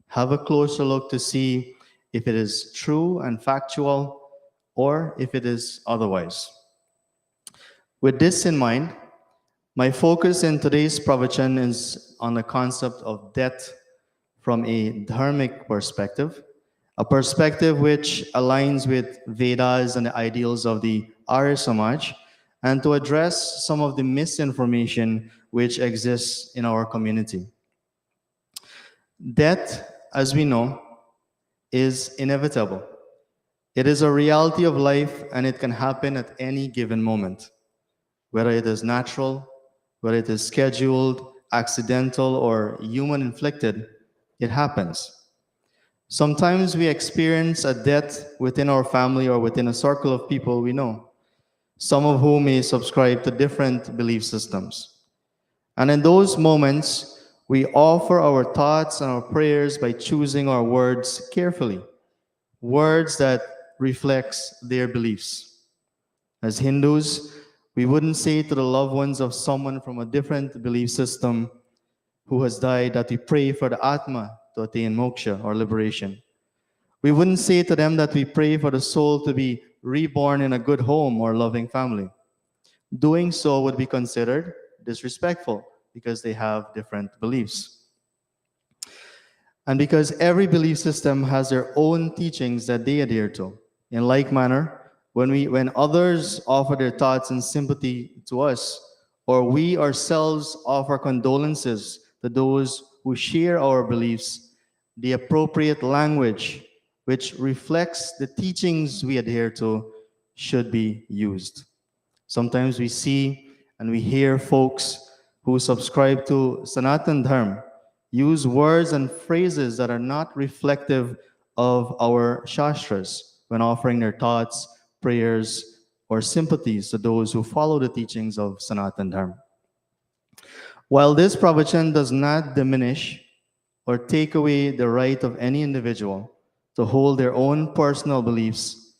have a closer look to see if it is true and factual or if it is otherwise. With this in mind, my focus in today's pravachan is on the concept of death from a dharmic perspective, a perspective which aligns with Vedas and the ideals of the Arya Samaj, and to address some of the misinformation which exists in our community. Death, as we know, is inevitable. It is a reality of life and it can happen at any given moment. Whether it is natural, whether it is scheduled, accidental, or human inflicted, it happens. Sometimes we experience a death within our family or within a circle of people we know, some of whom may subscribe to different belief systems. And in those moments, we offer our thoughts and our prayers by choosing our words carefully, words that reflects their beliefs. As Hindus, we wouldn't say to the loved ones of someone from a different belief system who has died that we pray for the Atma to attain moksha or liberation. We wouldn't say to them that we pray for the soul to be reborn in a good home or loving family. Doing so would be considered disrespectful because they have different beliefs. And because every belief system has their own teachings that they adhere to. In like manner, when others offer their thoughts and sympathy to us, or we ourselves offer condolences to those who share our beliefs, the appropriate language which reflects the teachings we adhere to should be used. Sometimes we see and we hear folks who subscribe to Sanatan Dharma use words and phrases that are not reflective of our Shastras when offering their thoughts, prayers, or sympathies to those who follow the teachings of Sanatan Dharma. While this pravachan does not diminish or take away the right of any individual to hold their own personal beliefs,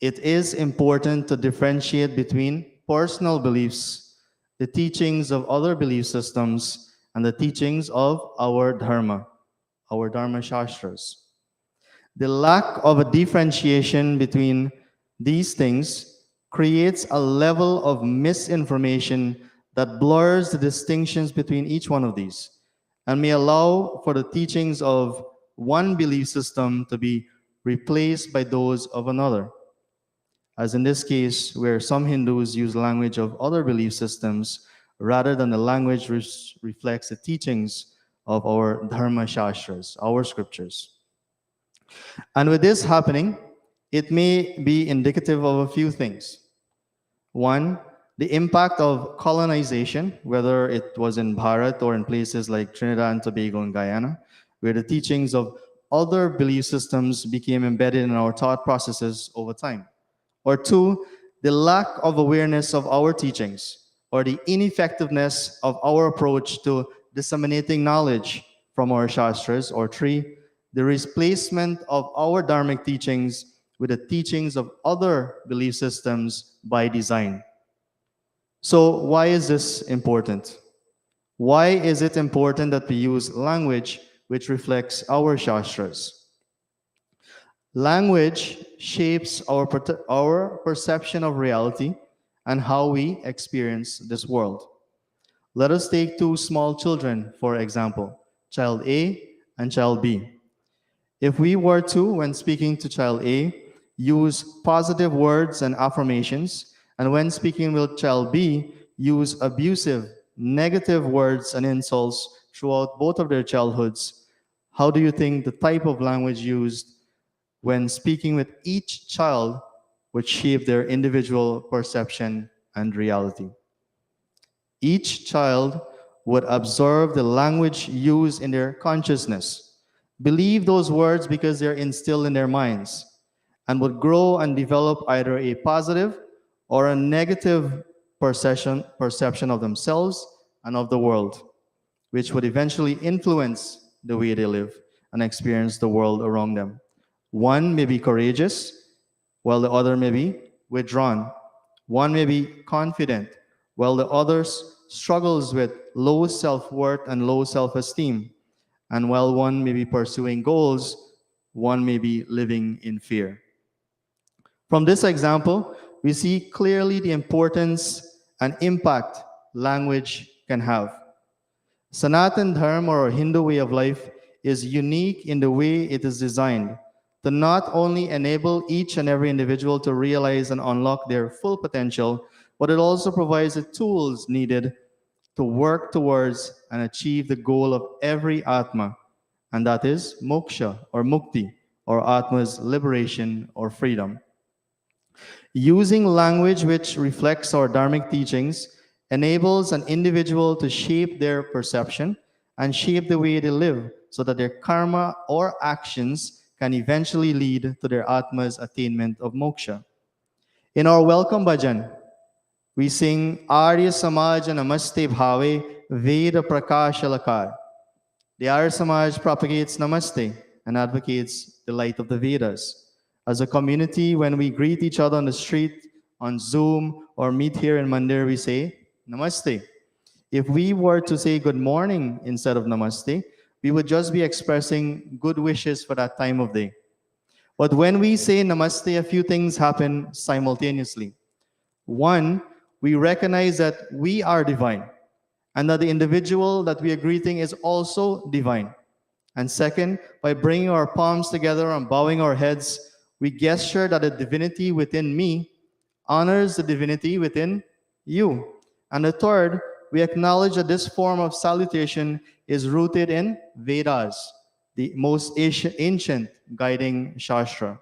it is important to differentiate between personal beliefs, the teachings of other belief systems, and the teachings of our Dharma Shastras. The lack of a differentiation between these things creates a level of misinformation that blurs the distinctions between each one of these and may allow for the teachings of one belief system to be replaced by those of another. As in this case, where some Hindus use language of other belief systems rather than the language which reflects the teachings of our Dharma Shastras, our scriptures. And with this happening, it may be indicative of a few things. One, the impact of colonization, whether it was in Bharat or in places like Trinidad and Tobago and Guyana, where the teachings of other belief systems became embedded in our thought processes over time. Or two, the lack of awareness of our teachings or the ineffectiveness of our approach to disseminating knowledge from our Shastras. Or three, the replacement of our Dharmic teachings with the teachings of other belief systems by design. So why is this important? Why is it important that we use language which reflects our Shastras? Language shapes our perception of reality and how we experience this world. Let us take two small children, for example, child A and child B. If we were to, when speaking to child A, use positive words and affirmations, and when speaking with child B, use abusive, negative words and insults throughout both of their childhoods, how do you think the type of language used when speaking with each child would shape their individual perception and reality? Each child would observe the language used in their consciousness, believe those words because they're instilled in their minds, and would grow and develop either a positive or a negative perception of themselves and of the world, which would eventually influence the way they live and experience the world around them. One may be courageous, while the other may be withdrawn. One may be confident, while the other struggles with low self-worth and low self-esteem. And while one may be pursuing goals, one may be living in fear. From this example, we see clearly the importance and impact language can have. Sanatan Dharma, or Hindu way of life, is unique in the way it is designed to not only enable each and every individual to realize and unlock their full potential, but it also provides the tools needed to work towards and achieve the goal of every Atma, and that is moksha or mukti, or Atma's liberation or freedom. Using language which reflects our dharmic teachings enables an individual to shape their perception and shape the way they live so that their karma or actions can eventually lead to their Atma's attainment of moksha. In our welcome bhajan, we sing Arya Samaj Namaste Bhave Veda Prakashalakar. The Arya Samaj propagates Namaste and advocates the light of the Vedas. As a community, when we greet each other on the street, on Zoom, or meet here in Mandir, we say Namaste. If we were to say good morning instead of Namaste, we would just be expressing good wishes for that time of day. But when we say Namaste, a few things happen simultaneously. One, we recognize that we are divine and that the individual that we are greeting is also divine. And second, by bringing our palms together and bowing our heads, we gesture that the divinity within me honors the divinity within you. And the third, we acknowledge that this form of salutation is rooted in Vedas, the most ancient guiding Shastra.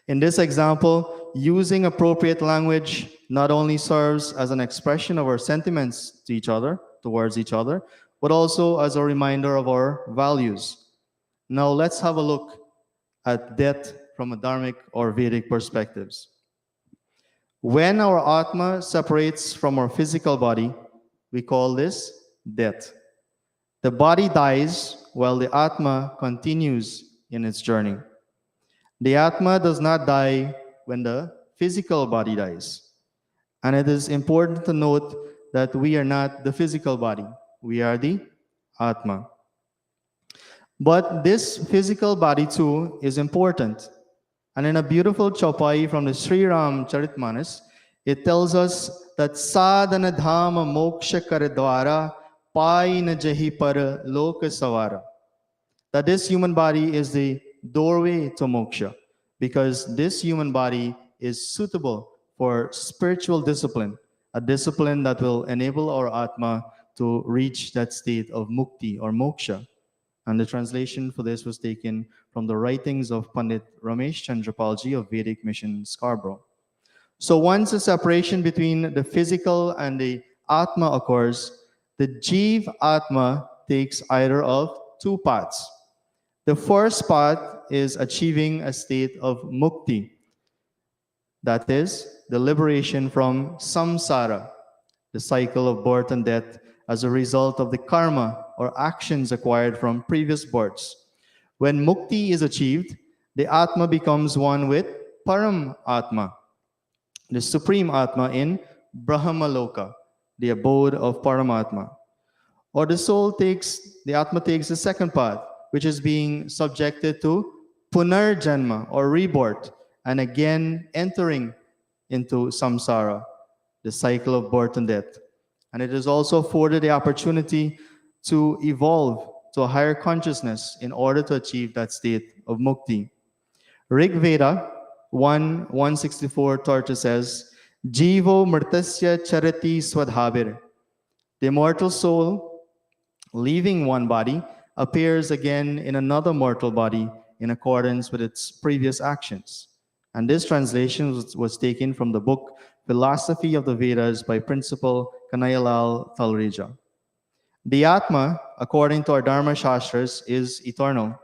In this example, using appropriate language not only serves as an expression of our sentiments to each other, towards each other, but also as a reminder of our values. Now let's have a look at death from a dharmic or Vedic perspectives. When our Atma separates from our physical body, we call this death. The body dies while the Atma continues in its journey. The Atma does not die when the physical body dies. And it is important to note that we are not the physical body, we are the Atma. But this physical body too is important. And in a beautiful chaupai from the Sri Ram Charitmanas, it tells us that sadhana dhama moksha karadwara pai na jahi par loka savara. That this human body is the doorway to moksha, because this human body is suitable for spiritual discipline, a discipline that will enable our Atma to reach that state of mukti or moksha. And the translation for this was taken from the writings of Pandit Ramesh Chandrapalji of Vedic Mission, Scarborough. So once a separation between the physical and the Atma occurs, the Jeev Atma takes either of two paths. The first path is achieving a state of mukti, that is, the liberation from samsara, the cycle of birth and death as a result of the karma or actions acquired from previous births. When mukti is achieved, the Atma becomes one with Param Atma, the Supreme Atma in Brahmaloka, the abode of Paramatma. Or the Atma takes the second path, which is being subjected to Punarjanma or rebirth, and again entering into samsara, the cycle of birth and death. And it is also afforded the opportunity to evolve to a higher consciousness in order to achieve that state of mukti. Rig Veda 1:164 Torta says, Jivo mritasya charati swadhabir. The immortal soul, leaving one body, appears again in another mortal body in accordance with its previous actions. And this translation was taken from the book Philosophy of the Vedas by Principal Kanayalal Thalreja. The Atma, according to our Dharma Shastras, is eternal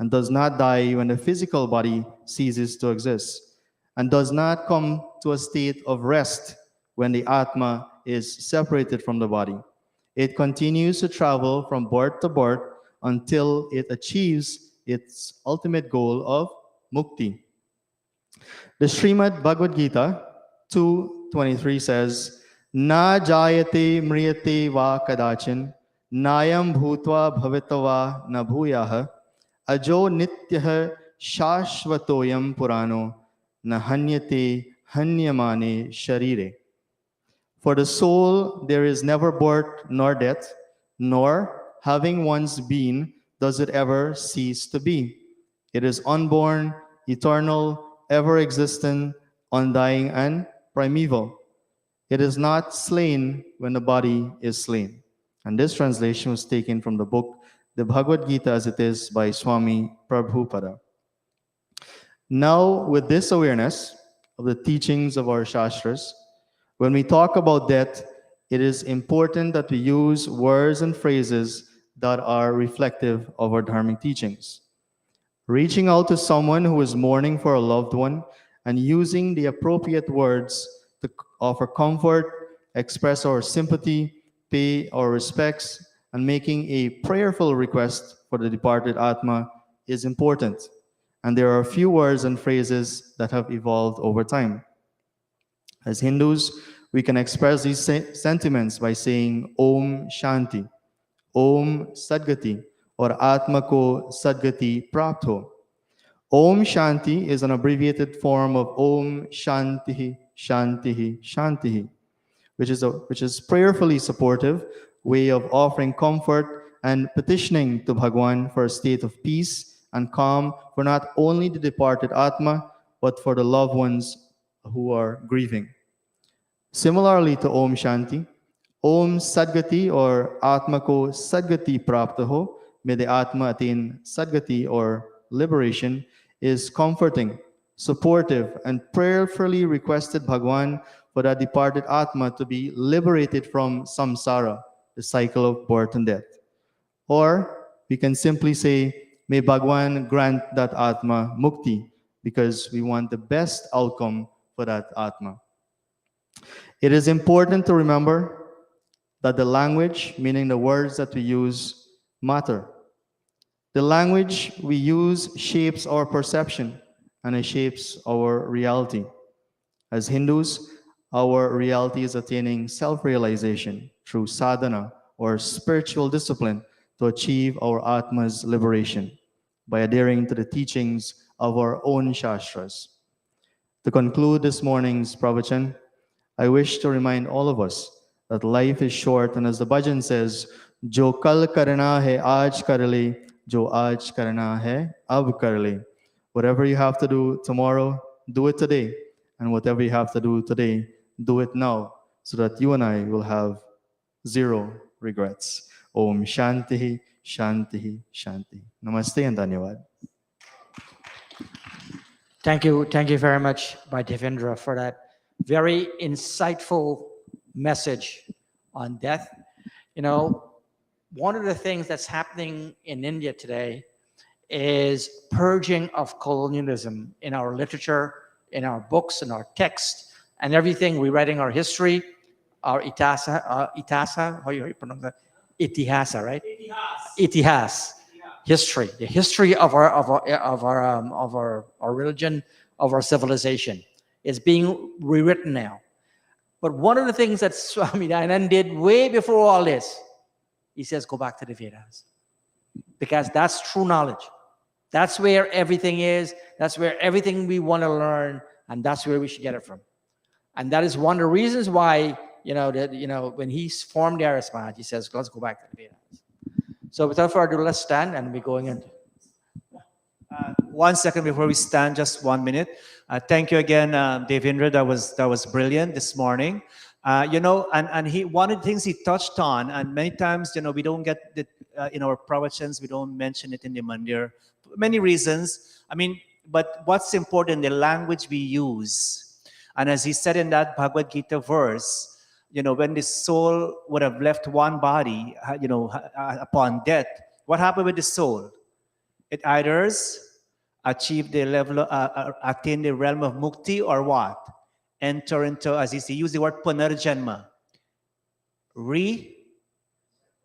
and does not die when the physical body ceases to exist, and does not come to a state of rest when the Atma is separated from the body. It continues to travel from birth to birth until it achieves its ultimate goal of mukti. The Srimad Bhagavad Gita 2:23 says, Na jayate mriyate va kadachin, nayam bhutva bhavitava na bhuyaha, ajo nityah shashvatoyam purano, na hanyate hanyamane sharire. For the soul there is never birth nor death, nor, having once been, does it ever cease to be. It is unborn, eternal, ever existent, undying, and primeval. It is not slain when the body is slain. And this translation was taken from the book The Bhagavad Gita as it is by Swami Prabhupada. Now, with this awareness of the teachings of our Shastras, when we talk about death, it is important that we use words and phrases that are reflective of our dharmic teachings. Reaching out to someone who is mourning for a loved one and using the appropriate words to offer comfort, express our sympathy, pay our respects, and making a prayerful request for the departed Atma is important. And there are a few words and phrases that have evolved over time. As Hindus, we can express these sentiments by saying Om Shanti, Om Sadgati, or Atma ko Sadgati Prapto. Om Shanti is an abbreviated form of Om Shantihi, Shantihi, Shantihi, which is prayerfully supportive way of offering comfort and petitioning to Bhagwan for a state of peace and calm for not only the departed Atma, but for the loved ones who are grieving. Similarly to Om Shanti, Om Sadgati or Atma ko Sadgati Prapta ho, may the Atma attain Sadgati or liberation, is comforting supportive, and prayerfully requested Bhagwan for that departed Atma to be liberated from samsara, the cycle of birth and death. Or we can simply say, may Bhagwan grant that Atma mukti, because we want the best outcome for that Atma. It is important to remember that the language, meaning the words that we use, matter. The language we use shapes our perception and it shapes our reality. As Hindus, our reality is attaining self-realization through sadhana or spiritual discipline to achieve our Atma's liberation by adhering to the teachings of our own Shastras. To conclude this morning's pravachan, I wish to remind all of us that life is short, and as the bhajan says, Jo kal karna hai aaj kar le, jo aaj karna hai ab kar le. Whatever you have to do tomorrow, do it today. And whatever you have to do today, do it now, so that you and I will have zero regrets. Om Shanti, Shanti, Shanti. Namaste and Dhanyavad. Thank you very much, Bhai Devendra, for that very insightful message on death. You know, one of the things that's happening in India today is purging of colonialism in our literature, in our books, in our text, and everything we read in our history, our itasa, how you pronounce that? Itihasa, right? Itihas. History, the history of our religion, of our civilization, is being rewritten now. But one of the things that Swami Dayananda did way before all this, he says, go back to the Vedas, because that's true knowledge. That's where everything is. That's where everything we want to learn, and that's where we should get it from. And that is one of the reasons why, when he formed the Arya Samaj, he says, let's go back to the Vedas. So without further ado, let's stand and we're going in. 1 second before we stand, just 1 minute. Thank you again, Devendra. That was brilliant this morning. And he, one of the things he touched on, and many times, we don't get it in our pravachans, we don't mention it in the mandir. For many reasons. But what's important, the language we use. And as he said in that Bhagavad Gita verse, when the soul would have left one body, upon death, what happened with the soul? It either achieve the level, attain the realm of mukti, or what? Enter into, as he used the word punarjanma,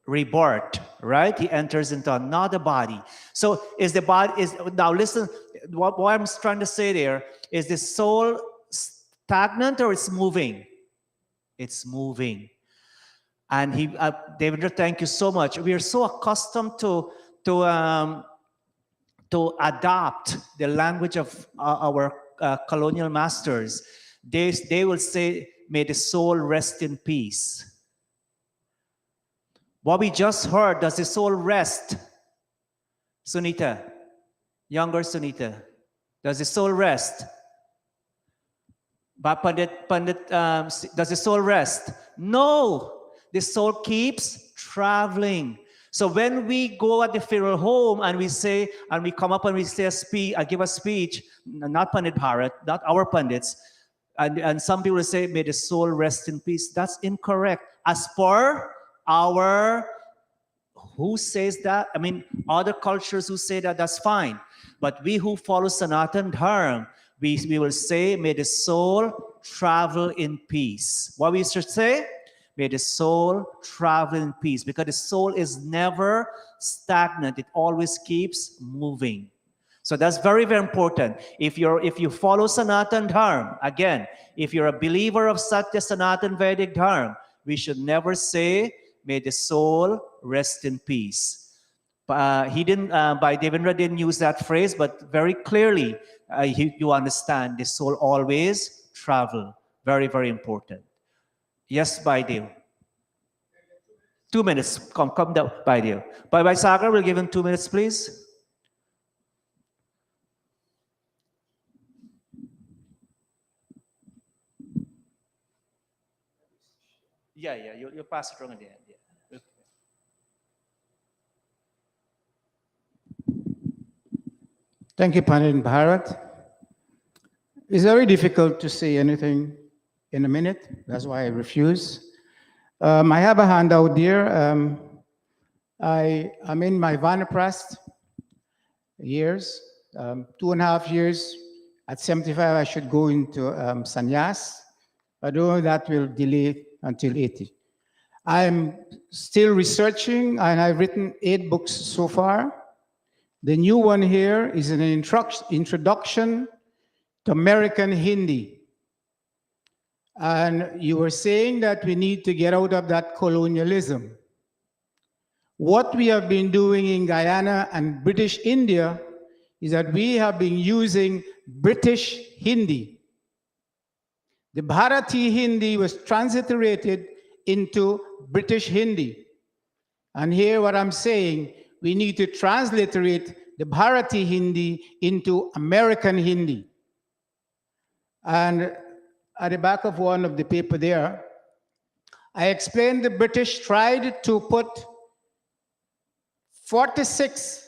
rebirth, right? He enters into another body. So is the body, now listen, what I'm trying to say there, is the soul stagnant or it's moving? It's moving. And Devendra, thank you so much. We are so accustomed to adopt the language of our colonial masters. They will say, may the soul rest in peace. What we just heard, does the soul rest? Sunita, younger Sunita, does the soul rest? But Pandit, does the soul rest? No, the soul keeps traveling. So when we go at the funeral home and we say, and we come up and we say give a speech, not Pandit Bharat, not our Pandits, and some people say, may the soul rest in peace. That's incorrect. As per our, who says that? Other cultures who say that, that's fine. But we who follow Sanatan Dharma, we will say, may the soul travel in peace. What we should say? May the soul travel in peace, because the soul is never stagnant. It always keeps moving. So that's very, very important. If you follow Sanatan Dharma, again, if you're a believer of Satya Sanatan Vedic Dharma, we should never say, may the soul rest in peace. He didn't, Bhai Devendra didn't use that phrase, but very clearly, you understand, the soul always travel. Very, very important. Yes, Bhai Dev. 2 minutes. Come down, Bhai Dev. Bhai Sagar, we'll give him 2 minutes, please. Yeah, you'll pass it wrong at the end. Yeah. Thank you, Pandit Bharat. It's very difficult to say anything in a minute. That's why I refuse. I have a handout there. I'm in my Vanaprasth years, 2.5 years. At 75, I should go into sannyas. I don't know that will delay until 80. I'm still researching, and I've written 8 books so far. The new one here is an introduction to American Hindi. And you were saying that we need to get out of that colonialism. What we have been doing in Guyana and British India is that we have been using British Hindi. The Bharati Hindi was transliterated into British Hindi. And here what I'm saying, we need to transliterate the Bharati Hindi into American Hindi. And at the back of one of the paper there, I explained the British tried to put 46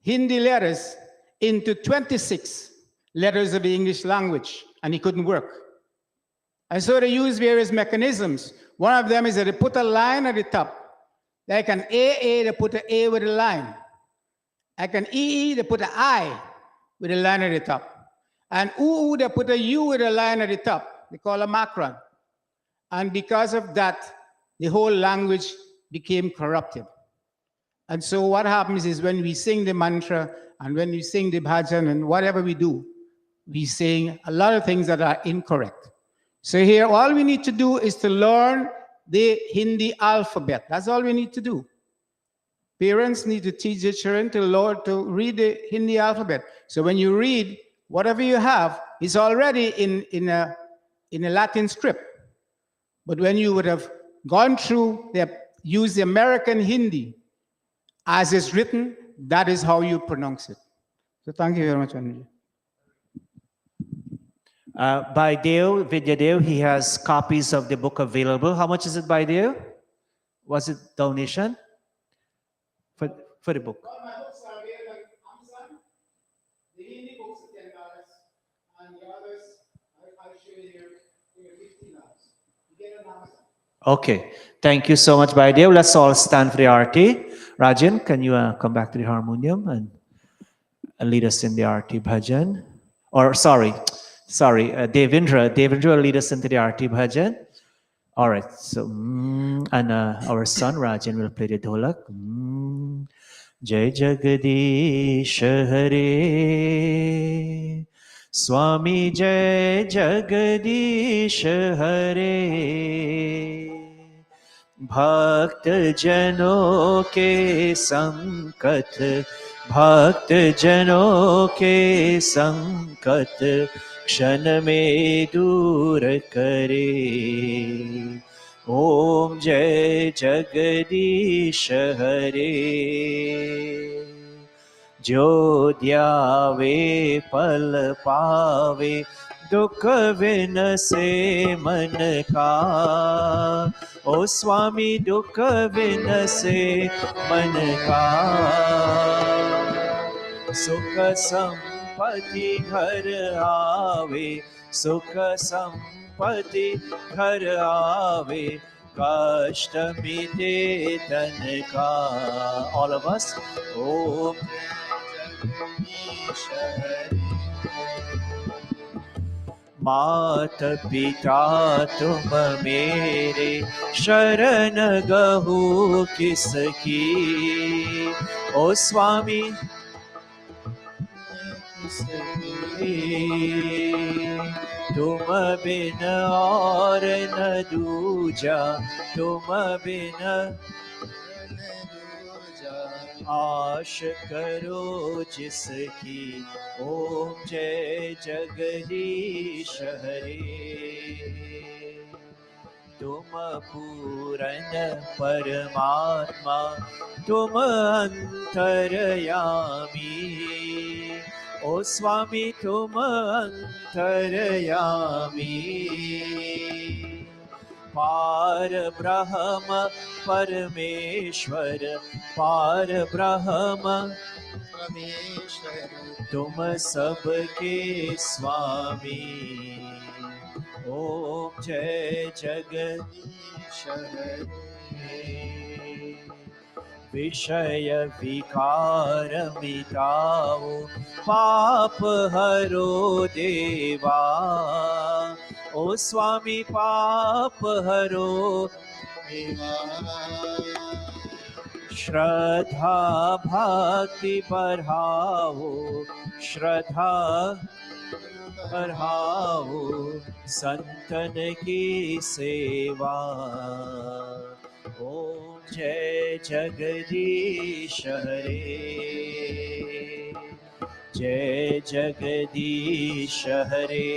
Hindi letters into 26 letters of the English language, and it couldn't work. And so they used various mechanisms. One of them is that they put a line at the top. Like an AA, they put an A with a line. Like an EE, they put an I with a line at the top. And UU, they put a U with a line at the top. They call a macron. And because of that, the whole language became corrupted. And so what happens is when we sing the mantra and when we sing the bhajan and whatever we do, we sing a lot of things that are incorrect. So here, all we need to do is to learn the Hindi alphabet. That's all we need to do. Parents need to teach their children to read the Hindi alphabet. So when you read, whatever you have is already in a Latin script. But when you would have gone through, use the American Hindi as it's written, that is how you pronounce it. So thank you very much, Anuji. By Deo, Vidyadev, he has copies of the book available. How much is it by Deo? Was it donation? For the book? All my books are available on Amazon. The Hindi books are $10, and the others, I'll show you here, they're $15. You get it on Amazon. Okay. Thank you so much, Baidev. Let's all stand for the arati. Rajan, can you come back to the harmonium and lead us in the arati bhajan? Or sorry, Devendra. Devendra will lead us into the arati bhajan. All right. So, and our son Rajan will play the dholak. Jai Jagadish Hare Swami Jai Jagadish Hare भक्त जनों के संकट भक्त जनों के संकट क्षण में दूर करे ओम जय जगदीश हरे जो ध्यावे फल पावे दुख विन से मन का ओ स्वामी दुख विन से मन का सुख संपत्ति घर आवे सुख संपत्ति घर आवे कष्ट मिटे तन का all of us ओम जगदीश हरे मात पिता तुम मेरे शरण गहु किसकी ओ स्वामी तुम बिन और न दूजा तुम बिन आश करो जिसकी ओम जय जगदीश हरे तुम पूरन परमात्मा तुम अंतरयामी ओ स्वामी तुम अंतरयामी पार ब्रह्म परमेश्वर पार ब्रह्म परमेश्वर तुम सबके स्वामी। ओम जय जगदीश हरे। विषय विकार मिटाओ पाप हरो देवा। ओ स्वामी पाप हरो देवा। श्रद्धा भक्ति बढ़ाओ श्रद्धा बढ़ाओ संतन की सेवा। ओम जय जगदीश हरे। जय जगदीश हरे।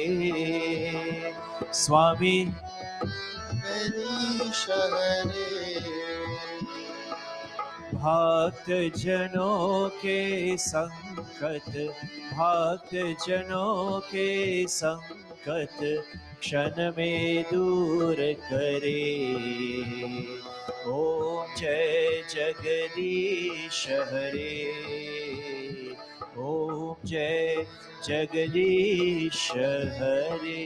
स्वामी जगदीश हरे। भक्त जनों के संकट भक्त जनों के संकट क्षण में दूर करे। ओम जय जगदीश हरे। ओम जय जगदीश हरे।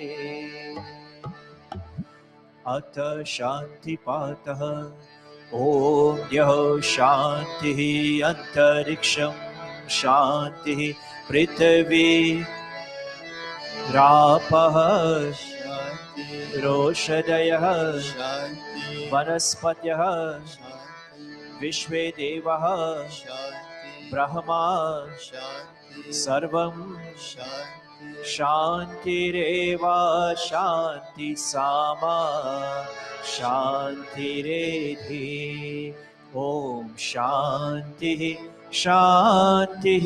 अथ शांति पातः। ओम यः शांति अंतरिक्षं शांति पृथ्वी रापः शांति रोषधयः शांति वनस्पतयः शांति विश्वे देवः शांति ब्रह्मा शांति सर्वं शांति शांतिरेव शांति सामा शांतिरेधि। ओम शांति शांति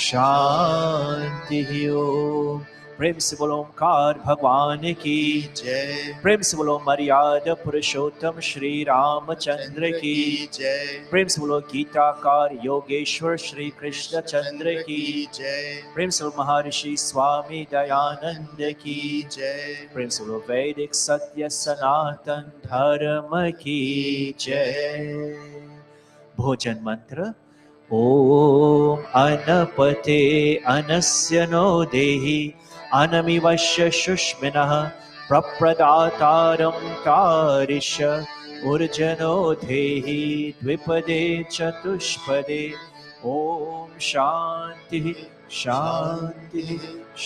शांति। ओम प्रेम से बोलो ओमकार भगवान की जय। प्रेम से बोलो मर्यादा पुरुषोत्तम श्री रामचंद्र की जय। प्रेम से बोलो गीताकार योगेश्वर श्री कृष्ण चंद्र की जय। प्रेम से बोलो महर्षि स्वामी दयानंद की जय। प्रेम से बोलो वैदिक सत्य सनातन धर्म की जय। भोजन मंत्र। ओम अनपते अनस्य नो देहि अनमिवश्य शुष्मिनः प्रप्रदातारं तारिष ऊर्जनो देहि द्विपदे चतुष्पदे। ओम शांति शांति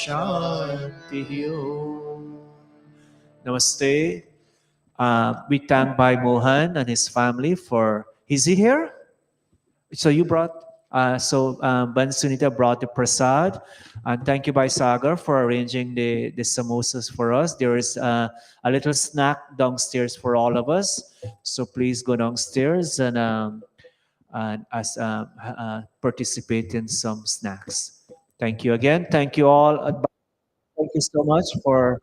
शांति। ओम Namaste. We thank Bhai Mohan and his family for. Is he here? So you brought. Ban Sunita brought the prasad, and thank you, Bhai Sagar, for arranging the samosas for us. There is a little snack downstairs for all of us. So please go downstairs and participate in some snacks. Thank you again. Thank you all. Thank you so much for